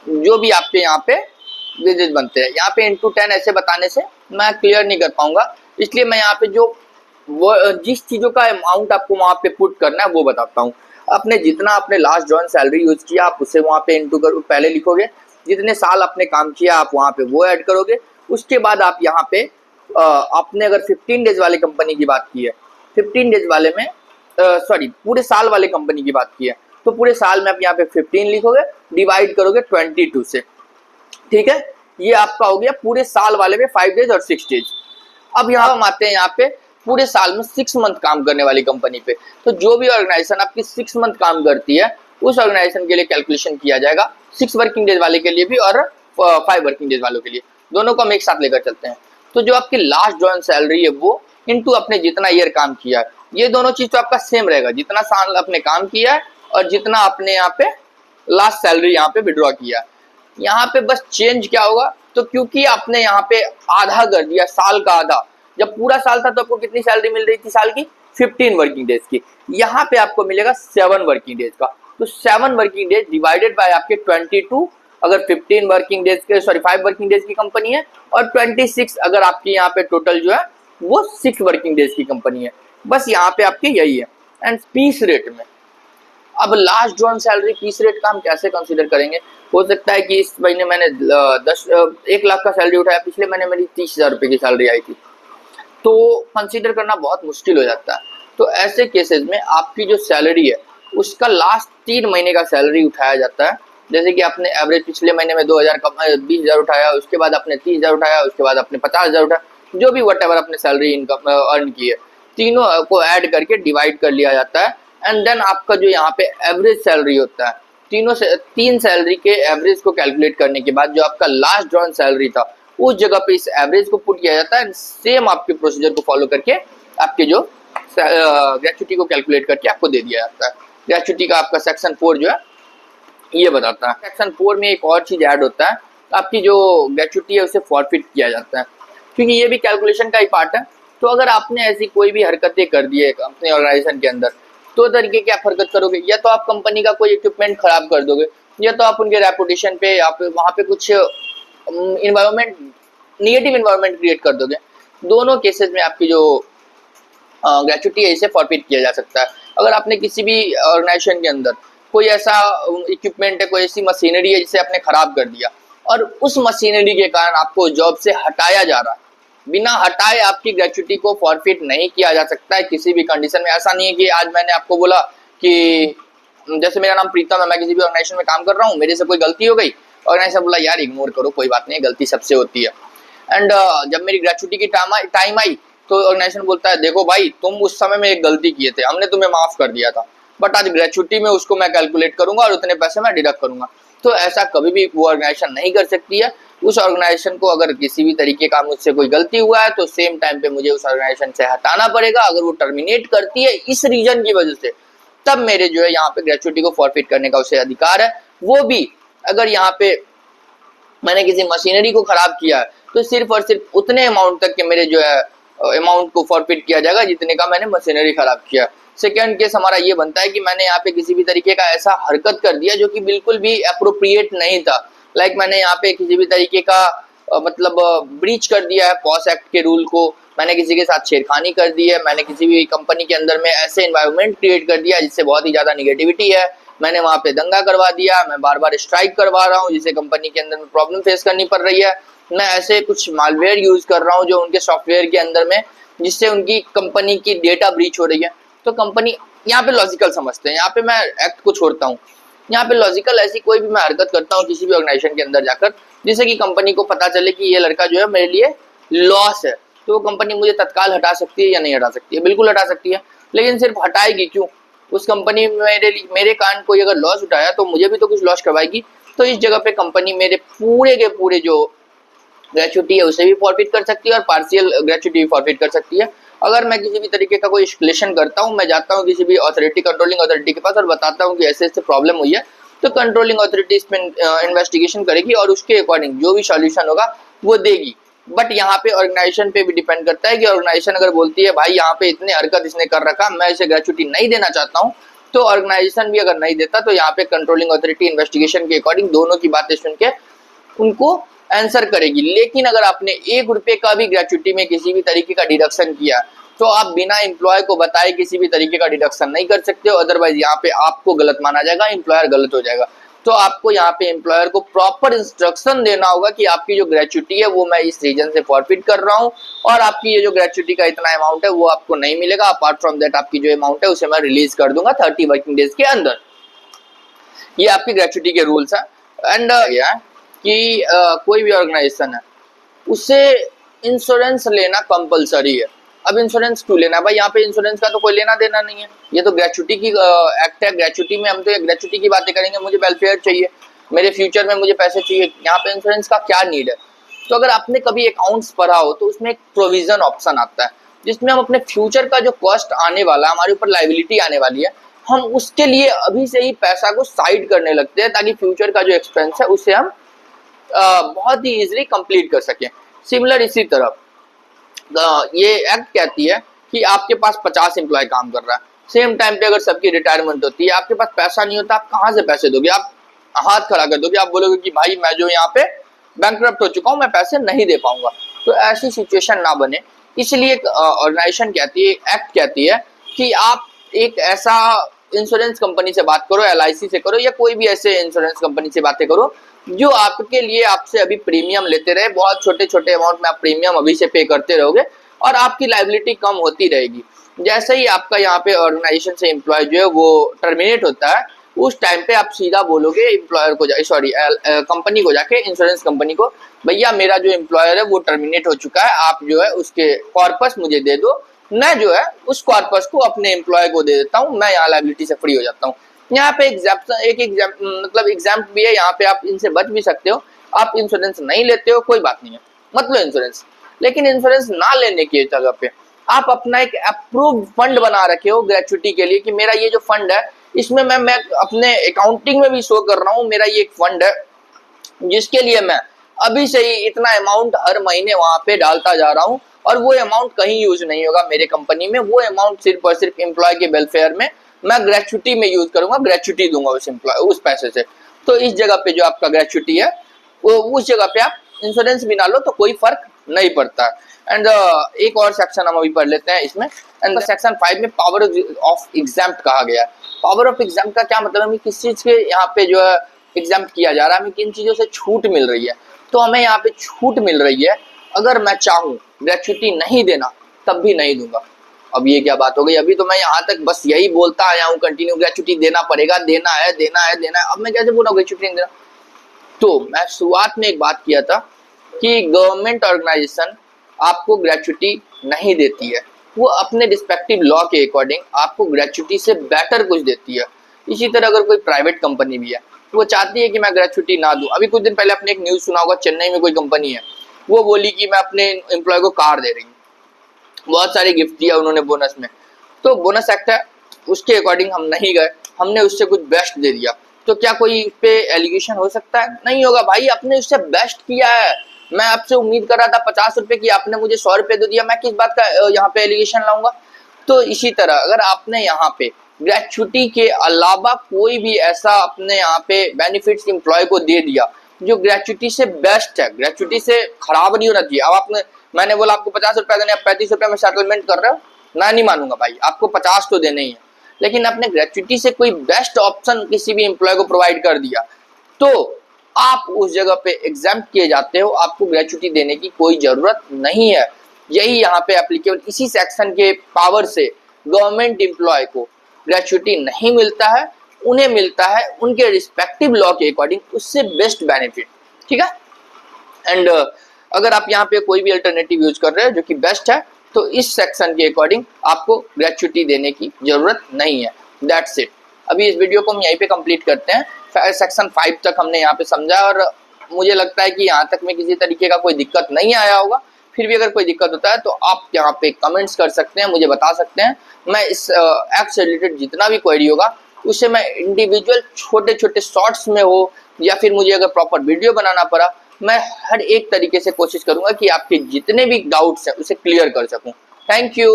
जो भी आपके यहाँ पे वेजेस बनते हैं, यहाँ पे इंटू 10 ऐसे बताने से मैं क्लियर नहीं कर पाऊंगा, इसलिए मैं यहाँ पे जो वो जिस चीज़ों का अमाउंट आपको वहाँ पे पुट करना है वो बताता हूँ। आपने जितना आपने लास्ट जॉइन सैलरी यूज किया आप उसे वहाँ पे इंटू कर पहले लिखोगे, जितने साल आपने काम किया आप वहाँ पे वो ऐड करोगे। उसके बाद आप यहाँ पे आपने अगर 15 डेज वाले कंपनी की बात की है, 15 डेज वाले में सॉरी पूरे साल वाले कंपनी की बात की है, तो पूरे साल में आप यहाँ पे 15 लिखोगे, डिवाइड करोगे 22 से, ठीक है। ये आपका हो गया पूरे साल वाले में 5 डेज और 6 डेज। अब यहाँ हम आते हैं यहाँ पे पूरे साल में 6 मंथ काम करने वाली कंपनी पे। तो जो भी ऑर्गेनाइजेशन आपकी 6 मंथ काम करती है उस ऑर्गेनाइजेशन के लिए कैलकुलेशन किया जाएगा, 6 वर्किंग डेज वाले के लिए भी और 5 वर्किंग डेज वालों के लिए, दोनों को हम एक साथ लेकर चलते हैं। तो जो आपकी लास्ट जॉइन सैलरी है वो इनटू आपने जितना ईयर काम किया है, ये दोनों चीज तो आपका सेम रहेगा, जितना साल आपने काम किया है और जितना आपने यहाँ पे लास्ट सैलरी यहाँ पे विड्रॉ किया है। यहाँ पे बस चेंज क्या होगा, तो क्योंकि आपने यहाँ पे आधा कर दिया, साल का आधा, जब पूरा साल था तो आपको कितनी सैलरी मिल रही थी साल की, 15 वर्किंग डेज की, यहाँ पे आपको मिलेगा 7 वर्किंग डेज का। तो 7 वर्किंग डेज डिवाइडेड बाय आपके 22, अगर 15 वर्किंग डेज के 5 वर्किंग डेज की कंपनी है, और 26 अगर आपकी यहाँ पे टोटल जो है वो 6 वर्किंग डेज की कंपनी है। बस यहाँ पे आपके यही है। एंड पीस रेट में, अब last join salary piece rate का हम कैसे कंसीडर करेंगे। हो सकता है कि इस महीने मैंने 1 लाख का सैलरी उठाया, पिछले महीने मेरी 30,000 रुपये की सैलरी आई थी, तो कंसीडर करना बहुत मुश्किल हो जाता है। तो ऐसे केसेस में आपकी जो सैलरी है उसका लास्ट 3 महीने का सैलरी उठाया जाता है। जैसे कि आपने एवरेज पिछले महीने में 20,000 उठाया, उसके बाद आपने 30,000 उठाया, उसके बाद आपने 50,000 उठाया, जो भी वट एवर आपने सैलरी इनकम अर्न की है, तीनों को ऐड करके डिवाइड कर लिया जाता है। एंड देन आपका जो यहाँ पे एवरेज सैलरी होता है, तीनों से 3 सैलरी के एवरेज को कैलकुलेट करने के बाद जो आपका लास्ट जॉइन सैलरी था उस जगह पे इस एवरेज को पुट किया जाता है। सेम आपके प्रोसीजर को फॉलो करके आपके जो ग्रेच्युटी को कैलकुलेट करके आपको दे दिया जाता है। ग्रेच्युटी का आपका सेक्शन 4 जो है ये बताता है। सेक्शन 4 में एक और चीज ऐड होता है, आपकी जो ग्रेच्युटी है उसे फॉरफिट किया जाता है, क्योंकि ये भी कैलकुलेशन का ही पार्ट है। तो अगर आपने ऐसी कोई भी हरकतें कर दी है अपने ऑर्गेनाइजेशन के अंदर, तो तरीके की आप हरकत करोगे, या तो आप कंपनी का कोई इक्विपमेंट खराब कर दोगे, या तो आप उनके रेपुटेशन पे या फिर वहाँ पे कुछ इन्वायरमेंट निगेटिव इन्वायरमेंट क्रिएट कर दोगे। दोनों केसेस में आपकी जो ग्रेच्युटी है इसे फॉरफिट किया जा सकता है। अगर आपने किसी भी ऑर्गेनाइजेशन के अंदर कोई ऐसा इक्विपमेंट है, कोई ऐसी मशीनरी है जिसे आपने खराब कर दिया और उस मशीनरी के कारण आपको जॉब से हटाया जा रहा है, बिना हटाए आपकी ग्रेच्युटी को फॉरफिट नहीं किया जा सकता है किसी भी कंडीशन में। ऐसा नहीं है कि आज मैंने आपको बोला कि जैसे मेरा नाम प्रीतम है, मैं किसी भी ऑर्गेनाइजेशन में काम कर रहा हूँ, मेरे से कोई गलती हो गई, ऑर्गेनाइजेशन बोला यार इग्नोर करो, कोई बात नहीं, गलती सबसे होती है। एंड जब मेरी ग्रेच्युटी की टाइम आई तो ऑर्गेनाइजेशन बोलता है देखो भाई तुम उस समय में एक गलती किए थे, हमने तुम्हें माफ कर दिया था, बट आज ग्रेच्युटी में उसको मैं कैलकुलेट करूंगा और उतने पैसे मैं डिडक्ट करूंगा। तो ऐसा कभी भी वो ऑर्गेनाइजेशन नहीं कर सकती है। उस ऑर्गेनाइजेशन को अगर किसी भी तरीके का मुझसे कोई गलती हुआ है तो सेम टाइम पे मुझे उस ऑर्गेनाइजेशन से हटाना पड़ेगा। अगर वो टर्मिनेट करती है इस रीजन की वजह से, तब मेरे जो है यहाँ पे ग्रेच्युटी को फॉरफिट करने का उसे अधिकार है। वो भी अगर यहाँ पे मैंने किसी मशीनरी को खराब किया है तो सिर्फ और सिर्फ उतने अमाउंट तक के मेरे जो है अमाउंट को फॉरफिट किया जाएगा जितने का मैंने मशीनरी खराब किया। सेकेंड केस हमारा ये बनता है कि मैंने यहाँ पे किसी भी तरीके का ऐसा हरकत कर दिया जो कि बिल्कुल भी अप्रोप्रिएट नहीं था। लाइक मैंने यहाँ पे किसी भी तरीके का मतलब ब्रीच कर दिया है पॉस एक्ट के रूल को, मैंने किसी के साथ छेड़खानी कर दी है, मैंने किसी भी कंपनी के अंदर में ऐसे एनवायरनमेंट क्रिएट कर दिया जिससे बहुत ही ज्यादा निगेटिविटी है, मैंने वहाँ पे दंगा करवा दिया, मैं बार बार स्ट्राइक करवा रहा हूँ जिससे कंपनी के अंदर में प्रॉब्लम फेस करनी पड़ रही है, मैं ऐसे कुछ मालवेयर यूज कर रहा हूँ जो उनके सॉफ्टवेयर के अंदर में जिससे उनकी कंपनी की डेटा ब्रीच हो रही है। तो कंपनी यहाँ पे लॉजिकल समझते हैं, यहाँ पे मैं एक्ट को छोड़ता हूँ, यहाँ पे लॉजिकल ऐसी कोई भी मैं हरकत करता हूँ किसी भी ऑर्गेनाइजेशन के अंदर जाकर जिससे कि कंपनी को पता चले कि ये लड़का जो है मेरे लिए लॉस है, तो वो कंपनी मुझे तत्काल हटा सकती है या नहीं हटा सकती है? बिल्कुल हटा सकती है, लेकिन सिर्फ हटाएगी क्यों? उस कंपनी मेरे कारण कोई अगर लॉस उठाया तो मुझे भी तो कुछ लॉस करवाएगी। तो इस जगह पे कंपनी मेरे पूरे के पूरे जो ग्रेच्युटी है उसे भी फॉरफिट कर सकती है और पार्शियल ग्रेच्युटी भी फॉरफिट कर सकती है। अगर मैं किसी भी तरीके का कोई एस्केलेशन करता हूँ, मैं जाता हूँ किसी भी अथॉरिटी कंट्रोलिंग अथॉरिटी के पास और बताता हूँ कि ऐसे ऐसे प्रॉब्लम हुई है, तो कंट्रोलिंग अथॉरिटी इस पर इन्वेस्टिगेशन करेगी और उसके अकॉर्डिंग जो भी सॉल्यूशन होगा वो देगी। बट यहाँ पे ऑर्गेनाइजेशन पे भी डिपेंड करता है कि ऑर्गेनाइजेशन अगर बोलती है भाई यहाँ पे इतने हरकत इसने कर रखा, मैं इसे ग्रेचुटी नहीं देना चाहता हूँ, तो ऑर्गेनाइजेशन भी अगर नहीं देता तो यहाँ पे कंट्रोलिंग अथॉरिटी इन्वेस्टिगेशन के अकॉर्डिंग दोनों की बातें सुन के उनको आंसर करेगी। लेकिन अगर आपने 1 रुपए का भी ग्रेचुटी में किसी भी तरीके का डिडक्शन किया तो आप बिना एम्प्लॉय को बताए किसी भी तरीके का डिडक्शन नहीं कर सकते हो, अदरवाइज यहाँ पे आपको गलत माना जाएगा, एम्प्लॉयर गलत हो जाएगा। तो आपको यहाँ पे एम्प्लॉयर को प्रॉपर इंस्ट्रक्शन देना होगा कि आपकी जो ग्रेचुटी है वो मैं इस रीजन से फॉरफिट कर रहा हूँ और आपकी ये जो ग्रेचुटी का इतना अमाउंट है वो आपको नहीं मिलेगा, अपार्ट फ्रॉम दैट आपकी जो अमाउंट है उसे मैं रिलीज कर दूंगा 30 वर्किंग डेज के अंदर। ये आपकी ग्रेचुटी के रूल्स है। एंड कि कोई भी ऑर्गेनाइजेशन है उसे इंश्योरेंस लेना कंपलसरी है। अब इंश्योरेंस क्यों लेना है भाई, यहाँ पे इंश्योरेंस का तो कोई लेना देना नहीं है, ये तो ग्रेचुटी की एक्ट है। ग्रेचुटी में हम तो ग्रेचुटी की बातें करेंगे, मुझे वेलफेयर चाहिए, मेरे फ्यूचर में मुझे पैसे चाहिए, यहाँ पे इंश्योरेंस का क्या नीड है। तो अगर आपने कभी अकाउंट्स पढ़ा हो तो उसमें एक प्रोविजन ऑप्शन आता है जिसमें हम अपने फ्यूचर का जो कॉस्ट आने वाला है, हमारे ऊपर लाइबिलिटी आने वाली है, हम उसके लिए अभी से ही पैसा को साइड करने लगते हैं ताकि फ्यूचर का जो एक्सपेंस है उसे हम बहुत ही इजीली कंप्लीट कर सकें। सिमिलर इसी तरह ये एक्ट कहती है कि आपके पास 50 एम्प्लॉय काम कर रहा है, सेम टाइम पे अगर सबकी रिटायरमेंट होती है, आपके पास पैसा नहीं होता, आप कहाँ से पैसे दोगे, आप हाथ खड़ा कर दोगे, आप बोलोगे कि भाई मैं जो यहाँ पे बैंकक्रप्ट हो चुका हूँ, मैं पैसे नहीं दे पाऊंगा। तो ऐसी सिचुएशन ना बने, इसलिए ऑर्गेनाइजेशन कहती है, एक्ट कहती है कि आप एक ऐसा इंश्योरेंस कंपनी से बात करो, LIC से करो या कोई भी ऐसे इंश्योरेंस कंपनी से बातें करो जो आपके लिए आपसे अभी प्रीमियम लेते रहे, बहुत छोटे छोटे अमाउंट में आप प्रीमियम अभी से पे करते रहोगे और आपकी लायबिलिटी कम होती रहेगी। जैसे ही आपका यहाँ पे ऑर्गेनाइजेशन से एम्प्लॉय जो है वो टर्मिनेट होता है, उस टाइम पे आप सीधा बोलोगे एम्प्लॉयर को, कंपनी को जाके, इंश्योरेंस कंपनी को, भैया मेरा जो एम्प्लॉयर है वो टर्मिनेट हो चुका है, आप जो है उसके कॉर्पस मुझे दे दो, मैं जो है उस कॉर्पस को अपने एम्प्लॉय को दे देता हूँ, मैं यहाँ लायबिलिटी से फ्री हो जाता हूँ। यहाँ पे एग्जाम भी है, यहाँ पे आप इनसे बच भी सकते हो। आप इंश्योरेंस नहीं लेते हो कोई बात नहीं है, मतलब इंश्योरेंस, लेकिन इंश्योरेंस ना लेने की जगह पे आप अपना एक अप्रूव फंड बना रखे हो ग्रेचुटी के लिए कि मेरा ये जो फंड है इसमें मैं अपने अकाउंटिंग में भी शो कर रहा हूँ, मेरा ये एक फंड है जिसके लिए मैं अभी से ही इतना अमाउंट हर महीने वहां पे डालता जा रहा हूँ और वो अमाउंट कहीं यूज नहीं होगा मेरे कंपनी में, वो अमाउंट सिर्फ और सिर्फ एम्प्लॉय के वेलफेयर में मैं ग्रेचुटी में यूज करूंगा, ग्रेचुटी दूंगा उस एम्प्लॉय उस पैसे से। तो इस जगह पे जो आपका ग्रेचुटी है वो उस जगह पे आप इंश्योरेंस भी ना लो तो कोई फर्क नहीं पड़ता। एंड एक और सेक्शन हम अभी पढ़ लेते हैं इसमें। एंड सेक्शन 5 में पावर ऑफ एग्जाम्प्ट कहा गया है। पावर ऑफ एग्जाम्प्ट का क्या मतलब है, हमें किस चीज के यहाँ पे जो है एग्जाम्प्ट किया जा रहा है, हमें किन चीजों से छूट मिल रही है। तो हमें यहाँ पे छूट मिल रही है, अगर मैं चाहूँ ग्रेचुटी नहीं देना तब भी नहीं दूंगा। अब ये क्या बात हो गई, अभी तो मैं यहाँ तक बस यही बोलता आया हूँ कंटिन्यू, ग्रेचुटी देना पड़ेगा, देना है देना है देना है, अब मैं कैसे बोला ग्रेचुटी नहीं देना। तो मैं शुरुआत में एक बात किया था कि गवर्नमेंट ऑर्गेनाइजेशन आपको ग्रेचुटी नहीं देती है, वो अपने रिस्पेक्टिव लॉ के अकॉर्डिंग आपको ग्रेचुटी से बेटर कुछ देती है। इसी तरह अगर कोई प्राइवेट कंपनी भी है तो वो चाहती है कि मैं ग्रेचुटी ना दूं। अभी कुछ दिन पहले आपने एक न्यूज सुना होगा, चेन्नई में कोई कंपनी है वो बोली कि मैं अपने एम्प्लॉय को कार दे रही हूँ, बहुत सारे गिफ्ट दिया उन्होंने बोनस में, तो बोनस एक्ट है उसके अकॉर्डिंग हम नहीं गए, हमने उससे कुछ बेस्ट दे दिया, तो क्या कोई इस पे एलिगेशन हो सकता है? नहीं होगा भाई, आपने उससे बेस्ट किया है। मैं आपसे उम्मीद कर रहा था 50 रुपए की, आपने मुझे 100 रुपए दे दिया, मैं किस बात का यहाँ पे एलिगेशन लाऊंगा। तो इसी तरह अगर आपने यहाँ पे ग्रेचुटी के अलावा कोई भी ऐसा अपने यहाँ पे बेनिफिट्स एम्प्लॉय को दे दिया जो ग्रेचुटी से बेस्ट है, ग्रेचुटी से खराब नहीं होना चाहिए। अब आपने, मैंने बोला आपको 50 रुपए देने, आप 35 रुपए में सेटलमेंट कर रहे हो, मैं नहीं मानूंगा भाई, आपको 50 तो देने ही है। लेकिन आपने ग्रेचुटी से कोई बेस्ट ऑप्शन किसी भी एम्प्लॉय को प्रोवाइड कर दिया तो आप उस जगह पे एग्जाम्प्ट किए जाते हो, आपको ग्रेचुटी देने की कोई जरूरत नहीं है। यही यहाँ पे एप्लीकेबल, इसी सेक्शन के पावर से गवर्नमेंट एम्प्लॉय को ग्रेचुटी नहीं मिलता है, उन्हें मिलता है उनके रिस्पेक्टिव लॉ के अकॉर्डिंग उससे बेस्ट बेनिफिट, ठीक है। एंड अगर आप यहाँ पे कोई भी अल्टरनेटिव यूज कर रहे हो जो कि बेस्ट है तो इस सेक्शन के अकॉर्डिंग आपको ग्रेचुटी देने की जरूरत नहीं है। That's it. अभी इस वीडियो को हम यहीं पे कंप्लीट करते हैं। सेक्शन 5 तक हमने यहाँ पे समझा और मुझे लगता है कि यहाँ तक में किसी तरीके का कोई दिक्कत नहीं आया होगा। फिर भी अगर कोई दिक्कत होता है तो आप यहाँ पे कमेंट्स कर सकते हैं, मुझे बता सकते हैं। मैं इस एक्ट से रिलेटेड जितना भी क्वेरी होगा उसे मैं इंडिविजुअल छोटे छोटे शॉर्ट्स में हो या फिर मुझे अगर प्रॉपर वीडियो बनाना पड़ा मैं हर एक तरीके से कोशिश करूंगा कि आपके जितने भी डाउट्स हैं उसे क्लियर कर सकूं। Thank you.